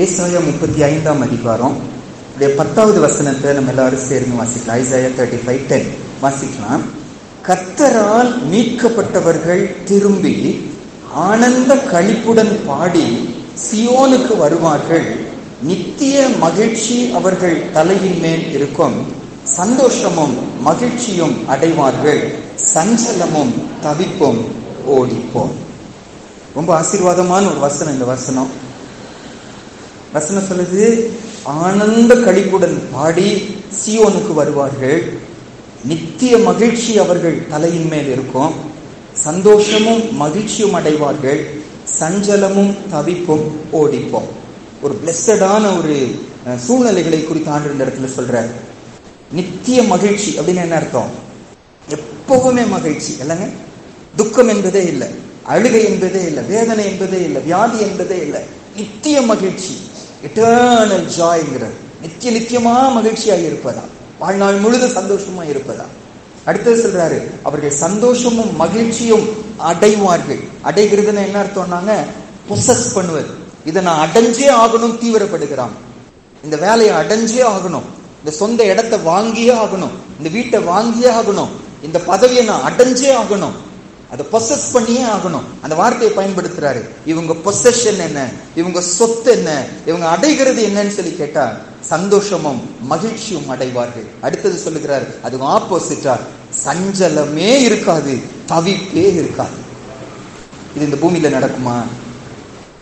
ஏசாயா 35ஆம் அதிகாரம் 10வது வசனத்தை நம்ம எல்லாரும் சேர்ந்து வாசிக்கலாம். ஐசாயா 35:10 வாசிக்கலாம். கர்த்தரால் மீட்கப்பட்டவர்கள் திரும்பி ஆனந்த களிப்புடன் பாடி சியோனுக்கு வருவார்கள். நித்திய மகிழ்ச்சி அவர்கள் தலையின் மேல் இருக்கும். சந்தோஷமும் மகிழ்ச்சியும் அடைவார்கள். சஞ்சலமும் தவிப்பும் ஓடிப்போம். ரொம்ப ஆசீர்வாதமான ஒரு வசனம் இந்த வசனம். வசனம் சொல்லுது, ஆனந்த களிப்புடன் பாடி சியோனுக்கு வருவார்கள். நித்திய மகிழ்ச்சி அவர்கள் தலையின் மேல் இருக்கும். சந்தோஷமும் மகிழ்ச்சியும் அடைவார்கள். சஞ்சலமும் தவிப்பும் ஓடிப்போம். ஒரு பிளெஸடான ஒரு சூழ்நிலைகளை குறித்து ஆண்டு இந்த இடத்துல சொல்றார். நித்திய மகிழ்ச்சி அப்படின்னு என்ன அர்த்தம்? எப்பவுமே மகிழ்ச்சி இல்லைங்க. துக்கம் என்பதே இல்லை, அழுகை என்பதே இல்லை, வேதனை என்பதே இல்லை, வியாதி என்பதே இல்லை. நித்திய மகிழ்ச்சி, எட்டர்னல் ஜாய்ங்கிறது. நித்தியமா மகிழ்ச்சியாக இருப்பதா, வாழ்நாள் முழுதும் சந்தோஷமா இருப்பதா. அடுத்தது சொல்றாரு, அவர்கள் சந்தோஷமும் மகிழ்ச்சியும் அடைவார்கள். அடைகிறதுன்னு என்ன அர்த்தம்னாங்க, பொசஸ் பண்ணுவது. இதை நான் அடைஞ்சே ஆகணும், தீவிரப்படுகிறான். இந்த வேலையை அடைஞ்சே ஆகணும், இந்த சொந்த இடத்தை வாங்கியே ஆகணும், இந்த வீட்டை வாங்கியே ஆகணும், இந்த பதவியை நான் அடைஞ்சே ஆகணும், அதை பொசஸ் பண்ணியே ஆகணும். அந்த வார்த்தையை பயன்படுத்துறாரு. இவங்க பொசஷன் என்ன, இவங்க சொத்து என்ன, இவங்க அடைகிறது என்னன்னு சொல்லி கேட்டா சந்தோஷமும் மகிழ்ச்சியும் அடைவார்கள். அடுத்தது சொல்லுகிறார், அதுக்கு ஆப்போசிட்டா சஞ்சலமே இருக்காது, தவிப்பே இருக்காது. இது இந்த பூமியில நடக்குமா?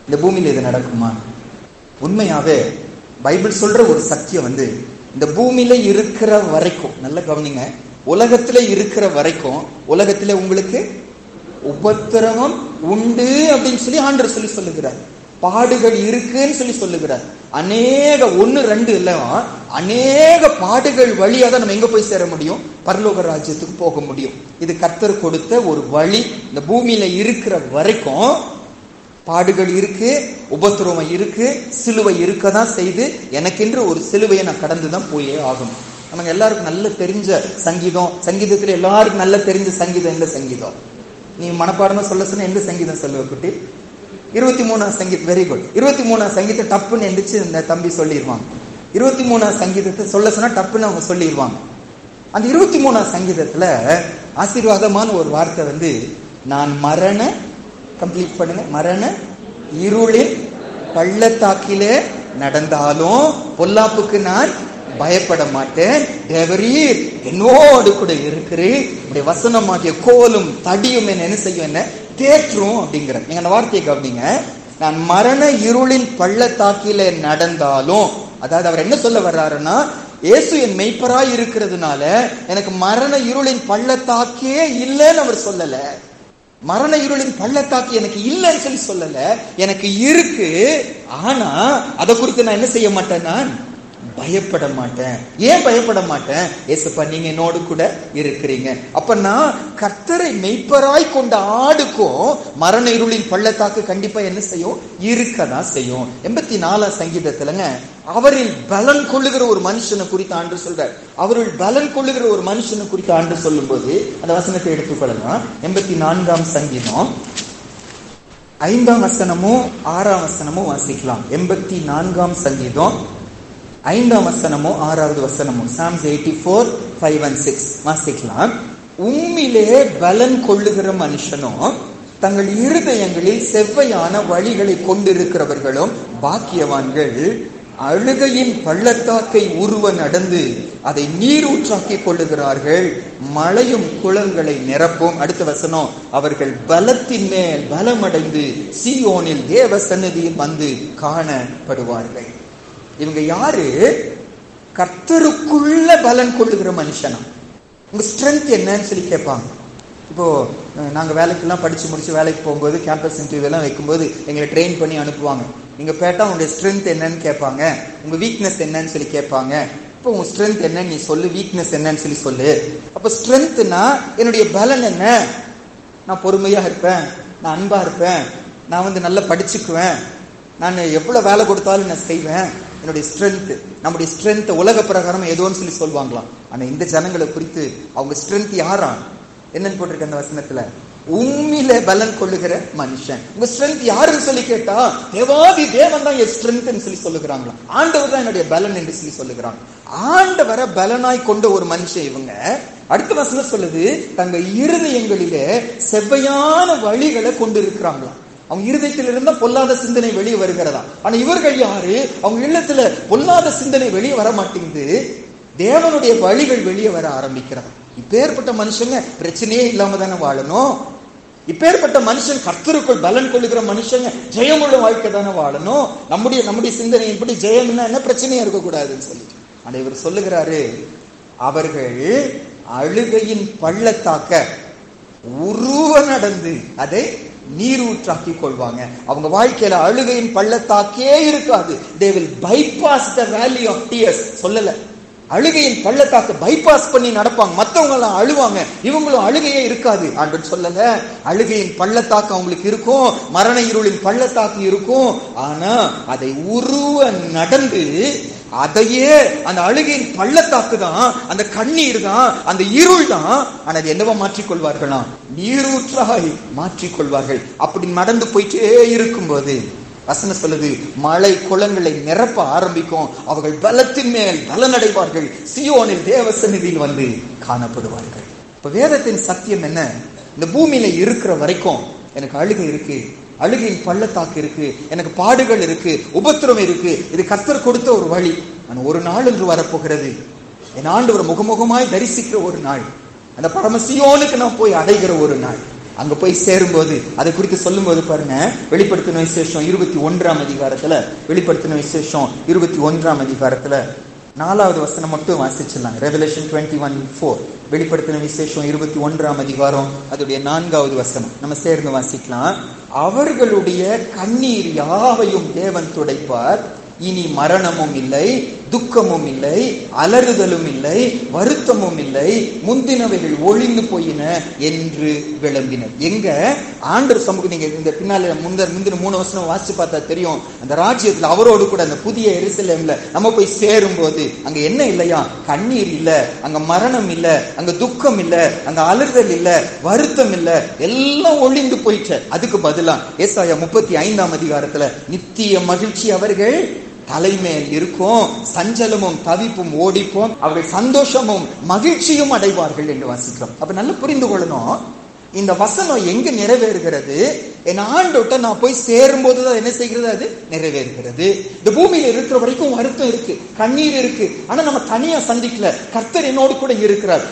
இந்த பூமியில இது நடக்குமா? உண்மையாவே பைபிள் சொல்ற ஒரு சத்தியம் இந்த பூமியில இருக்கிற வரைக்கும், நல்ல கவனிங்க, உலகத்துல இருக்கிற வரைக்கும் உலகத்துல உங்களுக்கு உபத்திரவம் உண்டு அப்படின்னு சொல்லி ஆண்டவர் சொல்லுகிறார். பாடுகள் இருக்குன்னு சொல்லி சொல்லுகிறார். அநேக 1-2 இல்ல, அநேக பாடுகள் வழியாக தான் நம்ம எங்க போய் சேர முடியும்? பரலோக ராஜ்யத்துக்கு போக முடியும். இது கர்த்தர் கொடுத்த ஒரு வழி. இந்த பூமியில இருக்கிற வரைக்கும் பாடுகள் இருக்கு, உபத்திரவம் இருக்கு, சிலுவை இருக்கதான் செய்து எனக்கென்று ஒரு சிலுவையை நான் கடந்துதான் போயே ஆகணும். நமக்கு எல்லாருக்கும் நல்ல தெரிஞ்ச சங்கீதத்துல எல்லாருக்கும் நல்ல தெரிஞ்ச சங்கீதம் எந்த சங்கீதம்? நீ மனப்பாடமா சொல்ல சொன்ன எந்த சங்கீதம் சொல்லுவ குட்டி? 23ஆம் சங்கீதம். Very good. 23ஆம் சங்கீதம் டப்புன்னு எந்திரிச்சு இந்த தம்பி சொல்லிடுவாங்க. 23ஆம் சங்கீதத்தை சொல்ல சொன்னா டப்புன்னு அவங்க சொல்லிடுவாங்க. அந்த 23ஆம் சங்கீதத்துல ஆசீர்வாதமான ஒரு வார்த்தை நான் கம்ப்ளீட் பண்ணுங்க, மரண இருளின் பள்ளத்தாக்கிலே நடந்தாலும் பொல்லாப்புக்கு நான் பயப்பட மாட்டேன். தேவரீர் என்னோடு கூட இருக்கிறீர். உடைய வசனமாகிய கோலும் தடியும் என்ன செய்யும், என்ன தேற்றும் அப்படிங்கிற. நீங்க அந்த வார்த்தையை கவனிங்க. நான் மரண இருளின் பள்ளத்தாக்கிலே நடந்தாலும், அதாவது அவர் என்ன சொல்ல வர்றாருன்னா, இயேசு என் மெய்ப்பராய் இருக்கிறதுனால எனக்கு மரண இருளின் பள்ளத்தாக்கே இல்லைன்னு அவர் சொல்லல. மரண இருளின் பள்ளத்தாக்கு எனக்கு இல்லைன்னு சொல்லல, எனக்கு இருக்கு. ஆனா அதை குறித்து நான் என்ன செய்ய மாட்டேன், நான் பயப்பட மாட்டேன். ஏன் பயப்பட மாட்டேன்? ஏசப்பா நீங்க என்னோடு கூட இருக்கிறீங்க. அப்ப நான் கர்த்தரை மெய்ப்பராய் கொண்ட ஆடுக்கும் மரண இருளின் பள்ளத்தாக்கு கண்டிப்பா என்ன செய்யும், இருக்கதான் செய்யும். 84ஆம் சங்கீதத்துலங்க அவரில் பலன் கொள்ளுகிற ஒரு மனுஷனை குறித்து ஆண்டு சொல்றார். அவரில் பலன் கொள்ளுகிற ஒரு மனுஷனை குறித்து ஆண்டு சொல்லும் போது அந்த வசனத்தை எடுத்துக்கொள்ளலாம். 84ஆம் சங்கீதம் 5ஆம் வசனமும் 6ஆம் வசனமும் வாசிக்கலாம். 84ஆம் சங்கீதம் 5ஆம் வசனமும் 6வது வசனமும் Psalms 84:5-6 வாசிக்கலாம். உம்மிலே பலன் கொள்ளுகிற மனுஷனும் தங்கள் இருதயங்களில் செவ்வையான வழிகளை கொண்டிருக்கிறவர்களும் பாக்கியவான்கள். அழுகையின் பள்ளத்தாக்கை உருவ நடந்து அதை நீரூற்றாக்கி கொள்ளுகிறார்கள். மழையும் குளங்களை நிரப்பும். அடுத்த வசனம், அவர்கள் பலத்தின் மேல் பலமடைந்து சீயோனில் தேவ சந்நிதியில் வந்து காணப்படுவார்கள். இவங்க யாரு? கர்த்தருக்குள்ள பலன் கொள்ளுகிற மனுஷனா? உங்க ஸ்ட்ரென்த் என்னன்னு சொல்லி கேட்பாங்க. இப்போ நாங்க வேலைக்கெல்லாம் படிச்சு முடிச்சு வேலைக்கு போகும்போது கேம்பஸ் இன்டர்வியூ எல்லாம் வைக்கும்போது எங்களை ட்ரெயின் பண்ணி அனுப்புவாங்க. நீங்க கேட்டா உங்களுடைய ஸ்ட்ரென்த் என்னன்னு கேட்பாங்க, உங்க வீக்னஸ் என்னன்னு சொல்லி கேட்பாங்க. இப்போ உங்க ஸ்ட்ரென்த் என்னன்னு நீ சொல்லு, வீக்னஸ் என்னன்னு சொல்லு. அப்ப ஸ்ட்ரென்த்னா என்னுடைய பலன் என்ன? நான் பொறுமையா இருப்பேன், நான் அன்பா இருப்பேன், நான் நல்லா படிச்சுக்குவேன், நான் எவ்வளவு வேலை கொடுத்தாலும் நான் செய்வேன். என்னுடைய ஸ்ட்ரென்த், நம்முடைய ஸ்ட்ரென்த் உலக பிரகாரம் ஏதோன்னு சொல்லுவாங்களாம். ஆனா இந்த ஜனங்களை குறித்து அவங்க ஸ்ட்ரென்த் யாரா என்னன்னு போட்டிருக்க அந்த வசனத்துல? உண்மையில பலன் கொள்ளுகிற மனுஷன். உங்க ஸ்ட்ரென்த் யாருன்னு சொல்லி கேட்டா, தேவாதி தேவன் தான் என் ஸ்ட்ரென்த் சொல்லி சொல்லுகிறாங்களா. ஆண்டவர் தான் என்னுடைய பலன் என்று சொல்லி சொல்லுகிறாங்க. ஆண்டவரை பலனாய் கொண்ட ஒரு மனுஷன் இவங்க. அடுத்த வசனம் சொல்லுது, தங்க இருதயங்களிலே செவ்வையான வழிகளை கொண்டு இருக்கிறாங்களாம். அவங்க இருதயத்தில் இருந்தா பொல்லாத சிந்தனை வெளியே வருகிறதா. ஆனா இவர்கள் யாரு? அவங்க இல்லத்துல பொல்லாத சிந்தனை வெளியே வர மாட்டேங்குது, தேவனுடைய வழிகள் வெளியே வர ஆரம்பிக்கிறதா. இப்பேற்பட்ட மனுஷங்க பிரச்சனையே இல்லாம தானே வாழணும். இப்பேற்பட்ட மனுஷன் கர்த்தருக்குள் பலன் கொள்ளுகிற மனுஷங்க ஜெயமுள்ள வாழ்க்கை தானே வாழணும். நம்முடைய சிந்தனையின்படி ஜெயம்னா என்ன, பிரச்சனையா இருக்கக்கூடாதுன்னு சொல்லி. ஆனா இவர் சொல்லுகிறாரு, அவர்கள் அழுகையின் பள்ளத்தாக்க உருவ நடந்து அதை நீரூற்றாக்கி கொள்வாங்க. அவங்க வாழ்க்கையில அழுகையின் பள்ளத்தாக்கே இருக்காது. they will bypass the valley of tears. சொல்லல, அழுகையின் பள்ளத்தாக்கு பைபாஸ் பண்ணி நடப்பாங்க. மத்தவங்க எல்லாம் அழுவாங்க, இவங்களும் அழுகையே இருக்காது ஆண்டவர் சொல்லல. அழுகையின் பள்ளத்தாக்கு அவங்களுக்கு இருக்கும், மரண இருளின் பள்ளத்தாக்கு இருக்கும். ஆனா அதை உருவ நடந்து அதையே, அந்த அழுகையின் பள்ளத்தாக்கு தான், அந்த கண்ணீர் தான், அந்த இருள் தான். ஆனா அது என்னவா மாற்றிக்கொள்வார்களாம், நீரூற்றாய் மாற்றிக்கொள்வார்கள். அப்படி நடந்து போயிட்டே இருக்கும்போது வசனம் சொல்லுது, மழை குளங்களை நிரப்ப ஆரம்பிக்கும். அவர்கள் பலத்தின் மேல் பலனடைவார்கள், சியோனில் தேவசந்நிதியில் வந்து காணப்படுவார்கள். இப்ப வேதத்தின் சத்தியம் என்ன? இந்த பூமியில இருக்கிற வரைக்கும் எனக்கு அழுகை இருக்கு, அழுகையின் பள்ளத்தாக்கு இருக்கு, எனக்கு பாடுகள் இருக்கு, உபத்திரம் இருக்கு. இது கர்த்தர் கொடுத்த ஒரு வழி. ஆனா ஒரு நாள் என்று வரப்போகிறது, என் ஆண்டவர் முகமுகமாய் தரிசிக்கிற ஒரு நாள், அந்த பரமசியோனுக்கு நான் போய் அடைகிற ஒரு நாள். அங்க போய் சேரும்போது அதை குறித்து சொல்லும் போது பாருங்க, வெளிப்படுத்தின விசேஷம் 21ஆம் அதிகாரத்துல, வெளிப்படுத்தின விசேஷம் 21ஆம் அதிகாரத்துல 4வது வசனம் மட்டும் வாசிச்சிடலாம். ரெவலேஷன் 21:4, வெளிப்படுத்தின விசேஷம் 21ஆம் அதிகாரம் அதோடைய 4வது வசனம் நம்ம சேர்ந்து வாசிக்கலாம். அவர்களுடைய கண்ணீர் யாவையும் தேவன் துடைப்பார், இனி மரணமும் இல்லை, துக்கமும் இல்லை, அலறுதலும் இல்லை, வருத்தமும் இல்லை, முந்தினவைகள் ஒளிந்து போயின என்று விளம்பினர். எங்க ஆண்டவர் சமூகம், நீங்க இந்த பின்னால முந்தின 3 வசனம் வாசிச்சு பார்த்தா தெரியும், அந்த ராஜ்யத்துல அவரோடு கூட அந்த புதிய எருசலேம்ல நம்ம போய் சேரும் போது அங்க என்ன இல்லையா, கண்ணீர் இல்ல, அங்க மரணம் இல்ல, அங்க துக்கம் இல்ல, அங்க அலறுதல் இல்ல, வருத்தம் இல்ல, எல்லாம் ஒளிந்து போயிட்டு. அதுக்கு பதிலா ஏசாயா 35ஆம் அதிகாரத்துல நித்திய மகிழ்ச்சி அவர்கள் தலைமையில் இருக்கும், சஞ்சலமும் தவிப்பும் ஓடிப்போம், அவர்கள் சந்தோஷமும் மகிழ்ச்சியும் அடைவார்கள் என்று வாசிக்கிறோம். அப்ப நல்லா புரிந்து கொள்ளணும், இந்த வசனம் எங்க நிறைவேறுகிறது? என் ஆண்டோட்ட நான் போய் சேரும் போதுதான் என்ன செய்கிறது, அது நிறைவேறுகிறது. இந்த பூமியில இருக்கிற வரைக்கும் வருத்தம் இருக்கு, கண்ணீர் இருக்கு. ஆனா நம்ம தனியா சந்திக்கல, கர்த்தர் என்னோடு கூட இருக்கிறார்.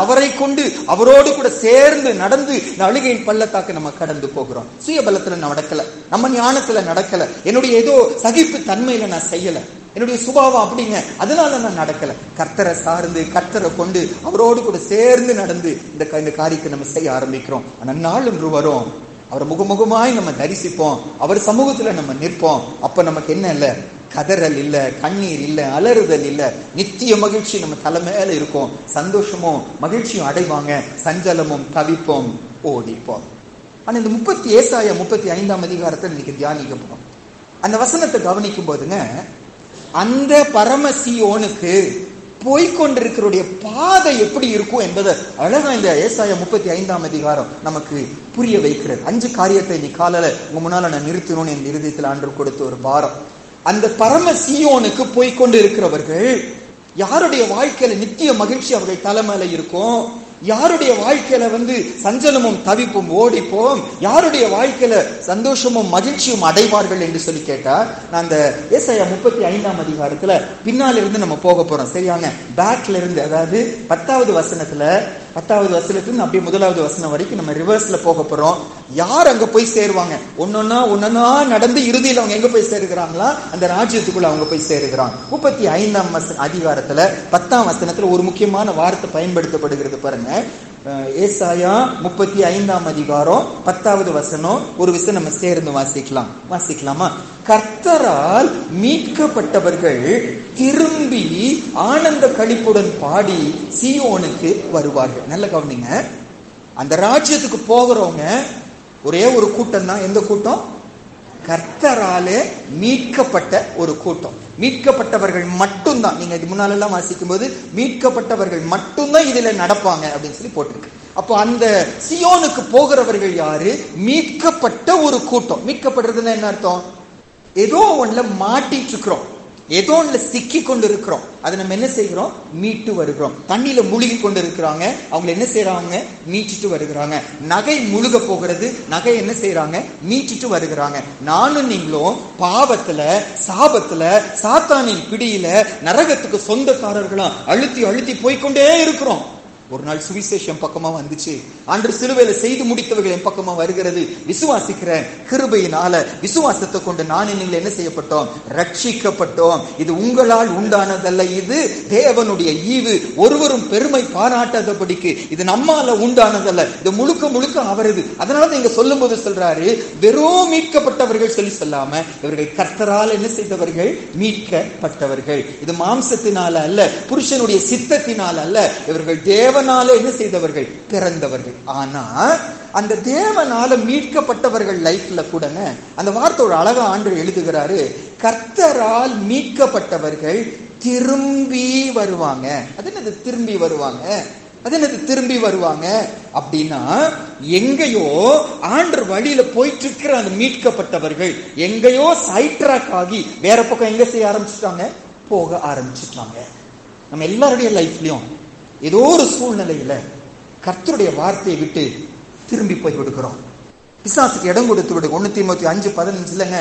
அவரை கொண்டு அவரோடு கூட சேர்ந்து நடந்து அழுகையின் பள்ளத்தாக்க நம்ம கடந்து போகிறோம். சுய பலத்துல நடக்கல, நம்ம ஞானத்துல நடக்கல, என்னுடைய ஏதோ சகிப்பு தன்மையில நான் செய்யல, என்னுடைய சுபாவம் அப்படிங்க, அதனால நான் நடக்கல. கர்த்தரை சார்ந்து கர்த்தரை கொண்டு அவரோடு கூட சேர்ந்து நடந்து இந்த காரியத்தை நம்ம செய்ய ஆரம்பிக்கிறோம். ஆனா நாள் ஒன்று வரும், அவரை முகமுகமாய் நம்ம தரிசிப்போம், அவர் சமூகத்துல நம்ம நிற்போம். அப்ப நமக்கு என்ன இல்ல, கதறல் இல்ல, கண்ணீர் இல்ல, அலறுதல் இல்ல, நித்திய மகிழ்ச்சி நம்ம தலை மேல இருக்கும். சந்தோஷமும் மகிழ்ச்சியும் அடைவாங்க, சஞ்சலமும் தவிப்போம் ஓடிப்போம். ஆனா இந்த ஏசாயா 35ஆம் அதிகாரத்தை இன்னைக்கு தியானிக்க போறோம். அந்த வசனத்தை கவனிக்கும் போதுங்க, அந்த பரமசியோனுக்கு போய்கொண்டிருக்கிற பாதை எப்படி இருக்கும் என்பதை அழகா இந்த ஏசாயா 35ஆம் அதிகாரம் நமக்கு புரிய வைக்கிறது. 5 காரியத்தை இன்னைக்கு காலையில உங்க முன்னால நான் நிறுத்தணும்னு என் இருதயத்தில் ஆண்டவர் கொடுத்த ஒரு பாரம். அந்த பரமசியோனுக்கு போய்கொண்டு இருக்கிறவர்கள் யாருடைய வாழ்க்கையில நித்திய மகிழ்ச்சி அவர்கள் தலைமையில இருக்கும், யாருடைய வாழ்க்கையில சஞ்சலமும் தவிப்பும் ஓடிப்போம், யாருடைய வாழ்க்கையில சந்தோஷமும் மகிழ்ச்சியும் அடைவார்கள் என்று சொல்லி கேட்டா, நான் அந்த ஏசாயா 35ஆம் அதிகாரத்துல பின்னால இருந்து நம்ம போக போறோம். சரியாங்க, பேக்ல இருந்து, அதாவது 10வது வசனத்துல அப்படியே 1வது வசனம் வரைக்கும் நம்ம ரிவர்ஸ்ல போக போறோம். யார் அங்க போய் சேருவாங்க, ஒன்னொன்னா நடந்து இறுதியில் அவங்க எங்க போய் சேருகிறாங்களா, அந்த ராஜ்யத்துக்குள்ள அவங்க போய் சேருகிறாங்க. 35ஆம் அதிகாரத்துல 10ஆம் வசனத்துல ஒரு முக்கியமான வார்த்தை பயன்படுத்தப்படுகிறது பாருங்க. ஏசாயா 35ஆம் அதிகாரம் 10வது வசனம் ஒரு விஷயம் நம்ம சேர்ந்து வாசிக்கலாமா? கர்த்தரால் மீட்கப்பட்டவர்கள் திரும்பி ஆனந்த களிப்புடன் பாடி சீயோனுக்கு வருவார்கள். நல்ல கவனிங்க, அந்த ராஜ்யத்துக்கு போகிறவங்க ஒரே ஒரு கூட்டம் தான். எந்த கூட்டம்? கர்த்தராலே மீட்கப்பட்ட ஒரு கூட்டம். மீட்கப்பட்டவர்கள் மட்டும்தான். நீங்க இது முன்னாலெல்லாம் வாசிக்கும் போது மீட்கப்பட்டவர்கள் மட்டும்தான் இதுல நடப்பாங்க அப்படின்னு சொல்லி போட்டிருக்கு. அப்போ அந்த சியோனுக்கு போகிறவர்கள் யாரு? மீட்கப்பட்ட ஒரு கூட்டம். மீட்கப்படுறதுன்னா என்ன அர்த்தம்? ஏதோ ஒண்ணுல மாட்டிட்டு இருக்கிறோம், ஏதோ ஒண்ணுல சிக்கி கொண்டு இருக்கிறோம். அதை நம்ம என்ன செய்கிறோம்? மீட்டு வருகிறோம். தண்ணியில முழுகி கொண்டு இருக்கிறாங்க, அவங்க என்ன செய்யறாங்க? மீட்டுட்டு வருகிறாங்க. நகை முழுக போகிறது, நகை என்ன செய்யறாங்க? மீட்டுட்டு வருகிறாங்க. நானும் நீங்களும் பாவத்துல, சாபத்துல, சாத்தானின் பிடியில, நரகத்துக்கு சொந்தக்காரர்களா அழுத்தி அழுத்தி போய்கொண்டே இருக்கிறோம். ஒரு நாள் சுவிசேஷம் பக்கமா வந்துச்சு. அன்று சிலுவையில செய்து முடித்தவர்கள் என் பக்கமா வருகிறது. விசுவாசிக்கிறேன். கிருபையினால விசுவாசத்தை கொண்டு நான் நீங்கள் என்ன செய்யப்பட்டோம்? ரட்சிக்கப்பட்டோம். இது உங்களால் உண்டானதல்ல, இது தேவனுடைய ஈவு. ஒருவரும் பெருமை பாராட்டாதபடிக்கு இது நம்மால உண்டானதல்ல, இது முழுக்க முழுக்க அவரது. அதனால இங்க சொல்லும் போது சொல்றாரு, வெறும் மீட்கப்பட்டவர்கள் சொல்லி சொல்லாம இவர்கள் கர்த்தரால் என்ன செய்தவர்கள்? மீட்கப்பட்டவர்கள். இது மாம்சத்தினால அல்ல, புருஷனுடைய சித்தத்தினால அல்ல, இவர்கள் தேவனால என்ன செய்தவர்கள்? பிறந்தவர்கள். ஆனா அந்த தேவனால மீட்கப்பட்டவர்கள் லைஃப்ல கூட அந்த வார்த்தை ஒரு அழகா ஆண்டவர் எழுதுகிறாரு, கர்த்தரால் மீட்கப்பட்டவர்கள் திரும்பி வருவாங்க. அது என்னது திரும்பி வருவாங்க? அது என்னது திரும்பி வருவாங்க அப்படின்னா, எங்கேயோ ஆண்டவர் வழியில போயிட்டு இருக்கிற அந்த மீட்கப்பட்டவர்கள் எங்கேயோ சைட் ட்ராக் ஆகி வேற பக்கம் எங்க செய்ய ஆரம்பிச்சுட்டாங்க? போக ஆரம்பிச்சுட்டாங்க. நம்ம எல்லாருடைய லைஃப்லயும் ஏதோ ஒரு சூழ்நிலையில கர்த்தருடைய வார்த்தையை விட்டு திரும்பி போய் விடுகிறோம். பிசாசுக்கு இடம் கொடுத்து விடு. 1 தீமோத்தேயு 5:15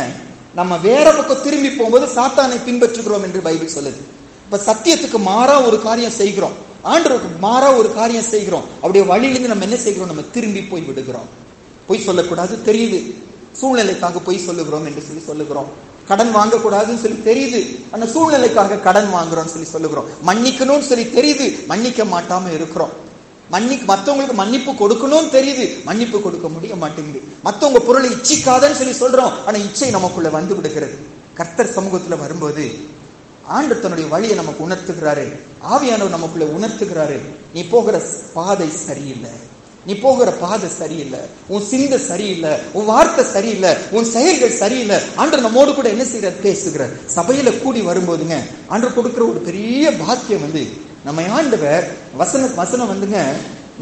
நம்ம வேற பக்கம் திரும்பி போகும்போது சாத்தானை பின்பற்றுகிறோம் என்று பைபிள் சொல்லுது. இப்ப சத்தியத்துக்கு மாறா ஒரு காரியம் செய்கிறோம், ஆண்டவருக்கு மாறா ஒரு காரியம் செய்கிறோம். அப்படியே வழியிலிருந்து நம்ம என்ன செய்கிறோம்? நம்ம திரும்பி போய் விடுகிறோம். பொய் சொல்லக்கூடாது தெரியுது, சூழ்நிலைக்காக பொய் சொல்லுகிறோம் என்று சொல்லி சொல்லுகிறோம். கடன் வாங்கக்கூடாதுன்னு சொல்லி தெரியுது, அந்த சூழ்நிலைக்காக கடன் வாங்குறோம் சொல்லி சொல்லுகிறோம். மன்னிக்கணும்னு சொல்லி தெரியுது, மன்னிக்க மாட்டாம இருக்கிறோம். மத்தவங்களுக்கு மன்னிப்பு கொடுக்கணும்னு தெரியுது, மன்னிப்பு கொடுக்க முடிய மாட்டேங்குது. மத்தவங்க பொருளை இச்சிக்காதன்னு சொல்லி சொல்றோம், ஆனா இச்சை நமக்குள்ள வந்து விடுகிறது. கர்த்தர் சமூகத்துல வரும்போது ஆண்டவர் தன்னுடைய வழியை நமக்கு உணர்த்துகிறாரு, ஆவியானவர் நமக்குள்ள உணர்த்துகிறாரு. நீ போகிற பாதை சரியில்லை, நீ போகிற பாதை சரியில்லை, உன் சிந்தை சரியில்லை, உன் வார்த்தை சரியில்லை, உன் செயல்கள் சரியில்லை. ஆண்டவர் நம்மோடு கூட என்ன செய்யறார்? பேசுகிறார். சபையில கூடி வரும்போதுங்க ஆண்டவர் கொடுக்கிற ஒரு பெரிய பாக்கியம் வந்து நம்ம ஆண்டவர் வசனம் வந்துங்க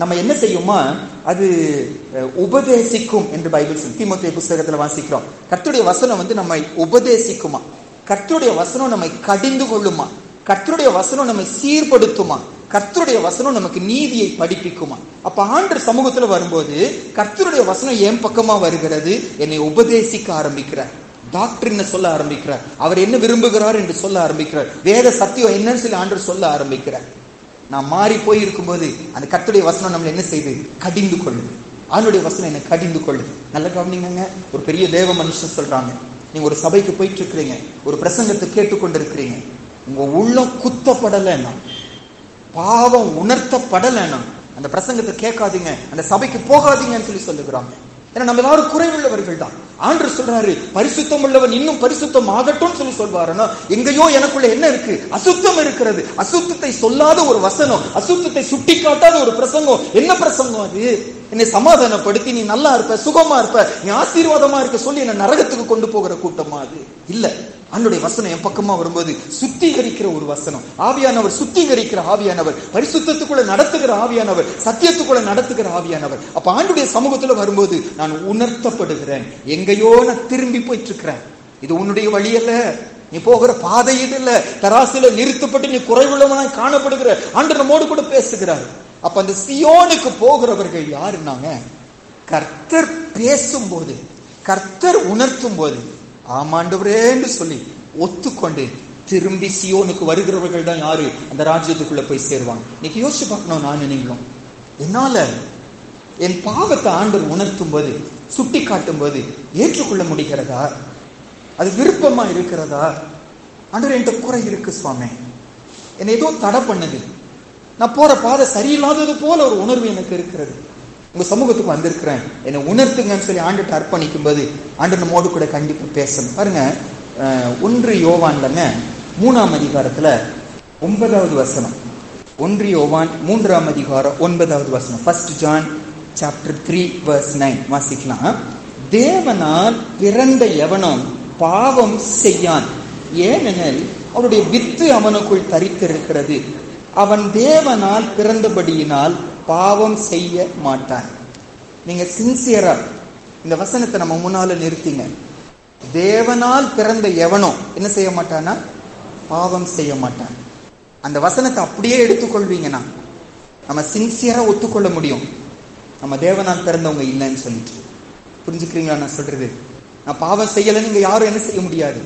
நம்ம என்ன செய்யுமா? அது உபதேசிக்கும் என்று பைபிள் சொல்லி தீமோத்தேயு புத்தகத்துல வாசிக்கிறோம். கர்த்தருடைய வசனம் வந்து நம்மை உபதேசிக்குமா, கர்த்தருடைய வசனம் நம்மை கடிந்து கொள்ளுமா, கர்த்தருடைய வசனம் நம்மை சீர்படுத்துமா, கர்த்தருடைய வசனம் நமக்கு நீதியை படிப்பிக்குமா. அப்ப ஆண்டவர் சமூகத்துல வரும்போது கர்த்தருடைய வசனம் என் பக்கமா வருகிறது, என்னை உபதேசிக்க ஆரம்பிக்கிறார், டாக்டரின் சொல்ல ஆரம்பிக்கிறார், அவர் என்ன விரும்புகிறார் என்று சொல்ல ஆரம்பிக்கிறார், வேத சத்தியம் என்னன்னு சொல்லி ஆண்டவர் சொல்ல ஆரம்பிக்கிறார். நான் மாறி போய் இருக்கும்போது அந்த கர்த்தருடைய வசனம் நம்மளை என்ன செய்து? கடிந்து கொள்ளுது. ஆண்டவருடைய வசனம் என்ன கடிந்து கொள்ளுது. நல்ல கவனிங்க, ஒரு பெரிய தேவ மனுஷன் சொல்றாங்க, நீங்க ஒரு சபைக்கு போயிட்டு இருக்கிறீங்க, ஒரு பிரசங்கத்தை கேட்டுக்கொண்டு இருக்கிறீங்க, உங்க உள்ளம் குத்தப்படலைன்னா, பாவம் உணர்த்தப்படலைன்னா அந்த பிரசங்கத்தை கேட்காதீங்க, அந்த சபைக்கு போகாதீங்கன்னு சொல்லி சொல்லுகிறாங்க. ஏன்னா நம்ம எல்லாரும் குறைவுள்ளவர்கள் தான். ஆண்டவர் சொல்றாரு, பரிசுத்தம் உள்ளவன் இன்னும் பரிசுத்தம் ஆகட்டும் சொல்லி சொல்வாருன்னா, எங்கேயோ எனக்குள்ள என்ன இருக்கு? அசுத்தம் இருக்கிறது. அசுத்தத்தை சொல்லாத ஒரு வசனம், அசுத்தத்தை சுட்டி காட்டாத ஒரு பிரசங்கம். என்ன பிரசங்கம் அது? என்னை சமாதானப்படுத்தி நீ நல்லா இருப்ப, சுகமா இருப்ப, நீ ஆசீர்வாதமா இருக்க சொல்லி என்ன நரகத்துக்கு கொண்டு போகிற கூட்டமா அது? இல்ல. ஆண்டவருடைய வசனம் என் பக்கமா வரும்போது சுத்திகரிக்கிற ஒரு வசனம். ஆவியானவர் சுத்திகரிக்கிற ஆவியானவர், பரிசுத்தத்துக்குள்ள நடத்துகிற ஆவியானவர், சத்தியத்துக்குள்ள நடத்துகிற ஆவியானவர். அப்ப ஆண்டவருடைய சமூகத்துல வரும்போது நான் உணர்த்தப்படுகிறேன். எங்கேயோ நான் திரும்பி போயிட்டு இருக்கிறேன், இது உன்னுடைய வழி அல்ல, நீ போகிற பாதை இது இல்ல, தராசில நிறுத்தப்பட்டு நீ குறைவுள்ளவனாய் காணப்படுகிற ஆண்டவர் நம்மோடு கூட பேசுகிறார். அப்ப அந்த சியோனுக்கு போகிறவர்கள் யாருன்னாங்க, கர்த்தர் பேசும்போது, கர்த்தர் உணர்த்தும் போது ஆமாண்டவரேன்னு சொல்லி ஒத்துக்கொண்டு திரும்பி சியோனுக்கு வருகிறவர்கள் தான் யாரு? அந்த ராஜ்யத்துக்குள்ள போய் சேருவாங்க. இன்னைக்கு யோசிச்சு பார்க்கணும், நானும் நீங்களும். என்னால என் பாவத்தை ஆண்டவர் உணர்த்தும் போது, சுட்டி காட்டும் போது ஏற்றுக்கொள்ள முடிகிறதா? அது விருப்பமா இருக்கிறதா? ஆண்டவர் என்கிட்ட குறை இருக்கு சுவாமி, என்னை ஏதோ தடை பண்ணுது, நான் போற பாதை சரியில்லாதது போல ஒரு உணர்வு எனக்கு இருக்கிறது, உங்க சமூகத்துக்கு வந்திருக்கிறேன், என்னை உணர்த்துங்கன்னு சொல்லி ஆண்டுட்டு அர்ப்பணிக்கும் போது ஆண்டு நம்மோடு கூட கண்டிப்பா பேசணும். பாருங்க, 1 யோவான்லங்க 3ஆம் அதிகாரத்துல 9வது வசனம். 1 யோவான் 3ஆம் அதிகாரம் 9வது வசனம். 1 John chapter 3 verse 9 வாசிக்கலாம். தேவனால் பிறந்த எவனும் பாவம் செய்யான், ஏனெனில் அவருடைய வித்து அவனுக்குள் தரித்திருக்கிறது. அவன் தேவனால் பிறந்தபடியினால் பாவம் செய்ய மாட்டான். நீங்க சின்சியரா இந்த வசனத்தை நம்ம முன்னால நிறுத்திங்க. தேவனால் பிறந்த எவனோ என்ன செய்ய மாட்டானா? பாவம் செய்ய மாட்டான். அந்த வசனத்தை அப்படியே எடுத்துக்கொள்வீங்கன்னா நம்ம சின்சியரா ஒத்துக்கொள்ள முடியும், நம்ம தேவனால் பிறந்தவங்க இல்லைன்னு சொல்லிட்டு. புரிஞ்சுக்கிறீங்களா நான் சொல்றது? நான் பாவம் செய்யலைன்னு நீங்க யாரும் என்ன செய்ய முடியாது,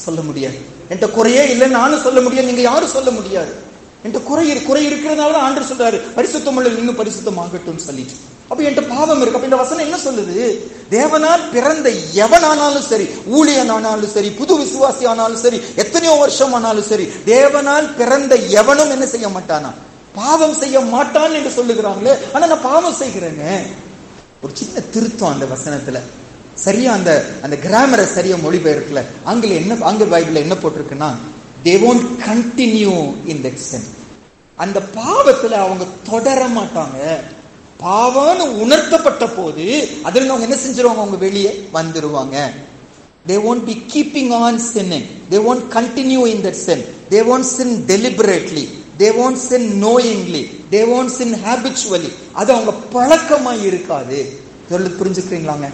சொல்ல முடியாது. என்கிட்ட குறையே இல்லைன்னு நானும் சொல்ல முடியாது, நீங்க யாரும் சொல்ல முடியாது. என்கிட்ட குறை இருக்கிறதுனால ஆண்டவர் சொல்றாரு பரிசுத்தம் உள்ள இன்னும் பரிசுத்தமாகட்டும் சொல்லிட்டு. அப்ப என்கிட்ட பாவம் இருக்கு. அப்ப இந்த வசனம் என்ன சொல்லுது? தேவனால் பிறந்த எவனானாலும் சரி, ஊழியனானாலும் சரி, புது விசுவாசி ஆனாலும் சரி, எத்தனையோ வருஷம் ஆனாலும் சரி, தேவனால் பிறந்த எவனும் என்ன செய்ய மாட்டானா? பாவம் செய்ய மாட்டான் என்று சொல்லுகிறாங்களே, ஆனா நான் பாவம் செய்கிறேன்னு. ஒரு சின்ன திருத்தம் அந்த வசனத்துல, சரியா அந்த கிராமரை சரியா மொழிபெயர்க்கல. ஆங்கில பைபிள்ல என்ன போட்டிருக்குன்னா, they won't continue in that sin. அந்த பாவத்துல அவங்க தொடர மாட்டாங்க. பாவம்னு உணர்த்தப்பட்ட போது அதுல அவங்க என்ன செஞ்சிருவாங்க? அவங்க வெளியே வந்துருவாங்க. they won't be keeping on sinning, they won't continue in that sin, they won't sin deliberately, they won't sin knowingly, they won't sin habitually. அது அவங்க பழக்கமா இருக்காது. புரிஞ்சுக்கிறீங்களாங்க?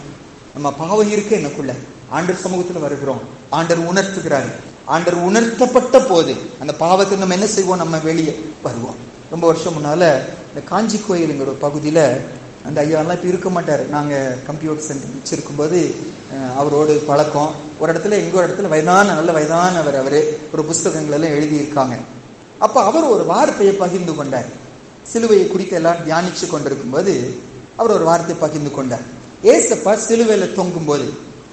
நம்ம பாவம் இருக்கு எனக்குள்ள, ஆண்டவர் சமூகத்துல வருகிறோம், ஆண்டவர் உணர்த்துகிறாரு. ஆண்டவர் உணர்த்தப்பட்ட போது அந்த பாவத்தை நம்ம என்ன செய்வோம்? நம்ம வெளியே வருவோம். ரொம்ப வருஷம் முன்னால இந்த காஞ்சி கோயிலுங்கிற ஒரு பகுதியில அந்த ஐயாலாம் இப்ப இருக்க மாட்டாரு. நாங்க கம்ப்யூட்டர் சென்டர் வச்சிருக்கும் போது அவரோடு பழக்கம். ஒரு இடத்துல எங்க இடத்துல நல்ல வயதானவர், அவரு ஒரு புஸ்தகங்கள் எல்லாம் எழுதியிருக்காங்க. அப்ப அவர் ஒரு வார்த்தையை பகிர்ந்து கொண்டார். சிலுவையை குறித்து எல்லாம் தியானிச்சு கொண்டிருக்கும் போது அவர் ஒரு வார்த்தையை பகிர்ந்து கொண்டார். ஏசப்பா சிலுவையில தொங்கும் போது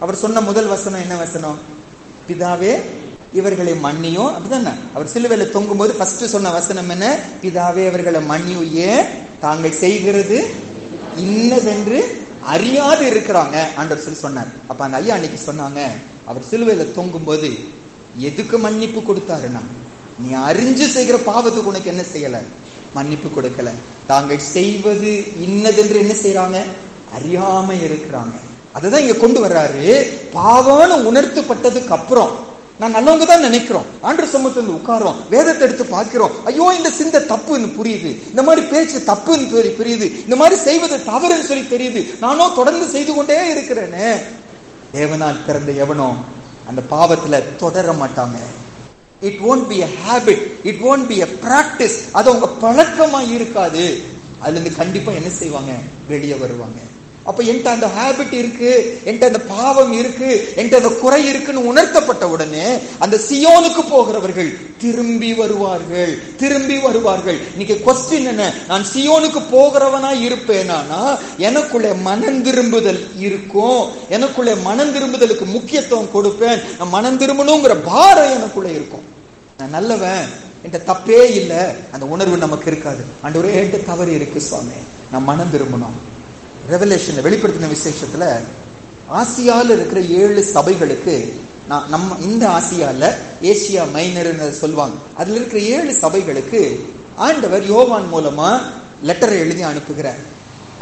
அவர் சொன்ன முதல் வசனம் என்ன வசனம்? பிதாவே இவர்களை மன்னியும். அப்படிதானே? அவர் சிலுவையில தொங்கும் போது ஃபர்ஸ்ட் சொன்ன வசனம் என்ன? பிதாவே இவர்களை மன்னியும், ஏன் தாங்கள் செய்கிறது இன்னதென்று அறியாது இருக்கிறாங்க ஆண்டவர் சொல்லி சொன்னார். அப்ப அந்த ஐயா அன்னைக்கு சொன்னாங்க, அவர் சிலுவையில தொங்கும் போது எதுக்கு மன்னிப்பு கொடுத்தாருன்னா, நீ அறிஞ்சு செய்கிற பாவத்துக்கு உனக்கு என்ன செய்யல? மன்னிப்பு கொடுக்கல. தாங்கள் செய்வது இன்னதென்று என்ன செய்யறாங்க? அறியாம இருக்கிறாங்க. அதுதான் இங்க கொண்டு வர்றாரு. பாவம்னு உணர்த்தப்பட்டதுக்கு அப்புறம் நான் நல்லவங்க தான் நினைக்கிறோம், ஆண்டவர் சமூகத்துல உட்காரோம், வேதத்தை எடுத்து பார்க்கிறோம், ஐயோ இந்த சிந்தை தப்புன்னு புரியுது, இந்த மாதிரி பேச்சு தப்புன்னு புரியுது, இந்த மாதிரி செய்வது தவறுன்னு சொல்லி தெரியுது, நானும் தொடர்ந்து செய்து கொண்டே இருக்கிறேன்னு. தேவனால் பிறந்த எவனோ அந்த பாவத்துல தொடர மாட்டாங்க. It won't be a habit, it won't be a practice. அது அவங்க பழக்கமா இருக்காது. அதுல இருந்து கண்டிப்பா என்ன செய்வாங்க? வெளியே வருவாங்க. அப்ப என்கிட்ட அந்த ஹேபிட் இருக்கு, என்கிட்ட அந்த பாவம் இருக்கு, என்கிட்ட அந்த குறை இருக்குன்னு உணர்த்தப்பட்ட உடனே அந்த சியோனுக்கு போகிறவர்கள் திரும்பி வருவார்கள், திரும்பி வருவார்கள். இன்னைக்கு கொஸ்டின் என்ன? நான் சியோனுக்கு போகிறவனா இருப்பேனா? எனக்குள்ள மனம் திரும்புதல் இருக்கும், எனக்குள்ள மனம் திரும்புதலுக்கு முக்கியத்துவம் கொடுப்பேன், நான் மனம் திரும்பணுங்கிற பாரம் எனக்குள்ள இருக்கும். நான் நல்லவன், என்கிட்ட தப்பே இல்லை, அந்த உணர்வு நமக்கு இருக்காது. ஆண்டவரே என்கிட்ட தவறு இருக்கு சுவாமி, நான் மனம் திரும்பணும். ரெவலேஷன்ல வெளிப்படுத்தின விசேஷத்துல ஆசியால இருக்கிற 7 சபைகளுக்கு, நம்ம இந்த ஆசியால ஏசியா மைனர் சொல்லுவாங்க, அதுல இருக்கிற 7 சபைகளுக்கு ஆண்டவர் யோவான் மூலமா லெட்டரை எழுதி அனுப்புகிறார்.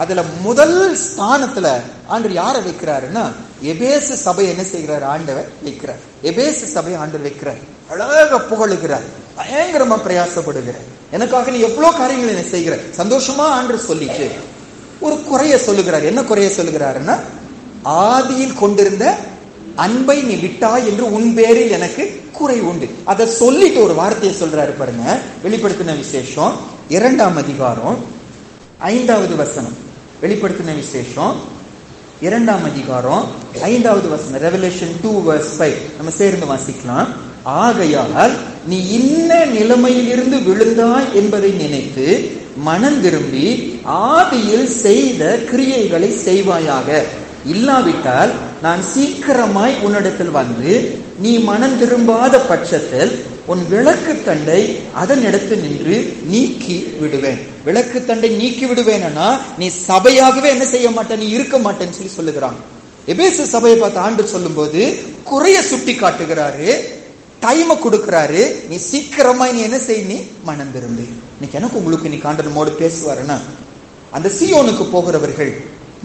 அதுல முதல் ஸ்தானத்துல ஆண்டவர் யாரை வைக்கிறாருன்னா, எபேசு சபை என்ன செய்கிறார்? ஆண்டவர் வைக்கிறார். எபேசு சபை ஆண்டவர் வைக்கிறார். அழகாக புகழுகிறார், பயங்கரமா பிரயாசப்படுகிறார். எனக்காக நீ எவ்வளவு காரியங்கள் என்ன செய்கிற, சந்தோஷமா ஆண்டவர் சொல்லிட்டு ஒரு குறைய சொல்லுகிறார். என்ன குறைய சொல்லுகிறாருன்னா, ஆதியில் கொண்டிருந்த அன்பை நீ விட்டாய் என்று உன் பேரில் எனக்கு குறை உண்டு. அதை சொல்லிட்டு ஒரு வார்த்தையை சொல்றாரு பாருங்க. வெளிப்படுத்தின விசேஷம் 2ஆம் அதிகாரம் 5வது வசனம். வெளிப்படுத்தின விசேஷம் 2ஆம் அதிகாரம் 5வது வசனம். ரெவலேஷன் 2:5 நம்ம சேர்ந்து வாசிக்கலாம். ஆகையால் நீ இன்ன நிலைமையிலிருந்து விழுந்தாய் என்பதை நினைத்து மனம் திரும்பி ஆதியில் செய்த கிரியைகளை செய்வாயாக. இல்லாவிட்டால் நான் சீக்கிரமாய் உன்னிடத்தில் வந்து நீ மனம் திரும்பாத பட்சத்தில் உன் விளக்கு தண்டை அதன் இடத்து நின்று நீக்கி விடுவேன். விளக்கு தண்டை நீக்கி விடுவேன்னா நீ சபையாகவே என்ன செய்ய மாட்டேன், நீ இருக்க மாட்டேன்னு சொல்லி சொல்லுகிறாங்க. எபேசு சபையை பார்த்து ஆண்டு சொல்லும் போது குறைய சுட்டி காட்டுகிறாரு, டைமை கொடுக்கிறாரு. நீ சீக்கிரமா நீ என்ன செய்ய, நீ மனம் திரும்பு. இன்னைக்கு எனக்கு உங்களுக்கு இன்னைக்கு ஆண்டவர் மோடு பேசுவாருன்னா, அந்த சியோனுக்கு போகிறவர்கள்,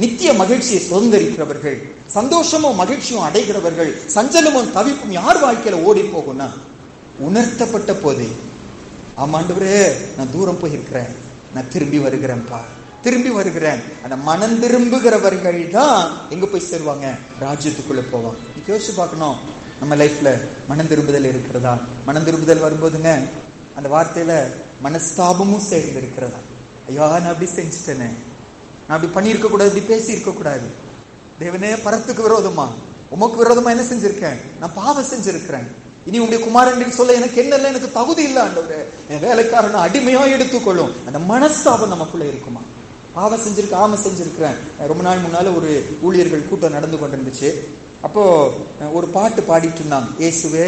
நித்திய மகிழ்ச்சியை சுதந்திரிக்கிறவர்கள், சந்தோஷமும் மகிழ்ச்சியும் அடைகிறவர்கள், சஞ்சலமும் தவிப்பும் யார் வாழ்க்கையில ஓடி போகும்னா, உணர்த்தப்பட்ட போது, ஆமாண்டவரே நான் தூரம் போயிருக்கிறேன், நான் திரும்பி வருகிறேன்ப்பா, திரும்பி வருகிறேன். அந்த மனம் திரும்புகிறவர்கள் தான் எங்க போய் சேருவாங்க? ராஜ்யத்துக்குள்ள போவாங்க. யோசிச்சு பார்க்கணும், நம்ம லைஃப்ல மனம் திரும்புதல் இருக்கிறதா? மனம் திரும்புதல் வரும்போதுங்க அந்த வார்த்தையில மனஸ்தாபமும் சேர்ந்து இருக்கிறதா? ஐயா, நான் அப்படி செஞ்சுட்டேனே, நான் அப்படி பண்ணியிருக்க கூடாது, இப்படி பேசி இருக்க கூடாது. தேவனே, பரத்துக்கு விரோதமா, உமக்கு விரோதமா என்ன செஞ்சிருக்கேன்? நான் பாவம் செஞ்சிருக்கிறேன். இனி உங்களுடைய குமாரன் சொல்ல எனக்கு என்ன, எனக்கு தகுதி இல்லை ஆண்டவரே, என் வேலைக்காரனை அடிமையா எடுத்துக்கொள்ளும். அந்த மனஸ்தாபம் நமக்குள்ள இருக்குமா? பாவம் செஞ்சிருக்க, ஆம செஞ்சிருக்கிறேன். ரொம்ப நாள் முன்னால ஒரு ஊழியர்கள் கூட்டம் நடந்து கொண்டிருந்துச்சு. அப்போ ஒரு பாட்டு பாடிட்டு இருந்தாங்க, இயேசுவே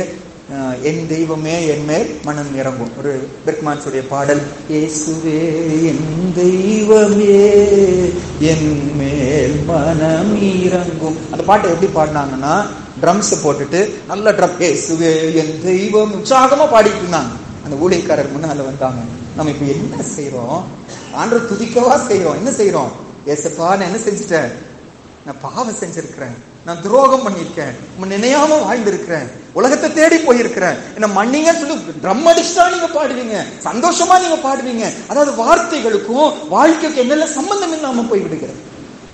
என் தெய்வமே என் மேல் மனம் இறங்கும். ஒரு பெர்க்மான்ஸுடைய பாடல், இயேசுவே என் தெய்வமே என் மேல் மனம் இறங்கும். அந்த பாட்டை எப்படி பாடினாங்கன்னா, ட்ரம்ஸ் போட்டுட்டு நல்ல ட்ரம், இயேசுவே என் தெய்வம், உற்சாகமா பாடிட்டு இருந்தாங்க. அந்த ஊழியக்காரர் முன்னால வந்தாங்க. நம்ம இப்ப என்ன செய்யறோம்? ஆண்டவர் துதிக்கவா செய்யறோம்? என்ன செய்யறோம்? ஏசப்பா, நான் என்ன செஞ்சுட்டேன்? நான் பாவம் செஞ்சிருக்கிறேன், நான் துரோகம் பண்ணிருக்கேன், நினையாம வாழ்ந்திருக்கிறேன், உலகத்தை தேடி போயிருக்கிறேன், என்ன மன்னிங்க சொல்லி ட்ரம் அடிச்சுட்டா நீங்க பாடுவீங்க, சந்தோஷமா நீங்க பாடுவீங்க. அதாவது வார்த்தைகளுக்கும் வாழ்க்கைக்கு என்னெல்லாம் சம்பந்தம் இல்லாம போய் விடுகிறது.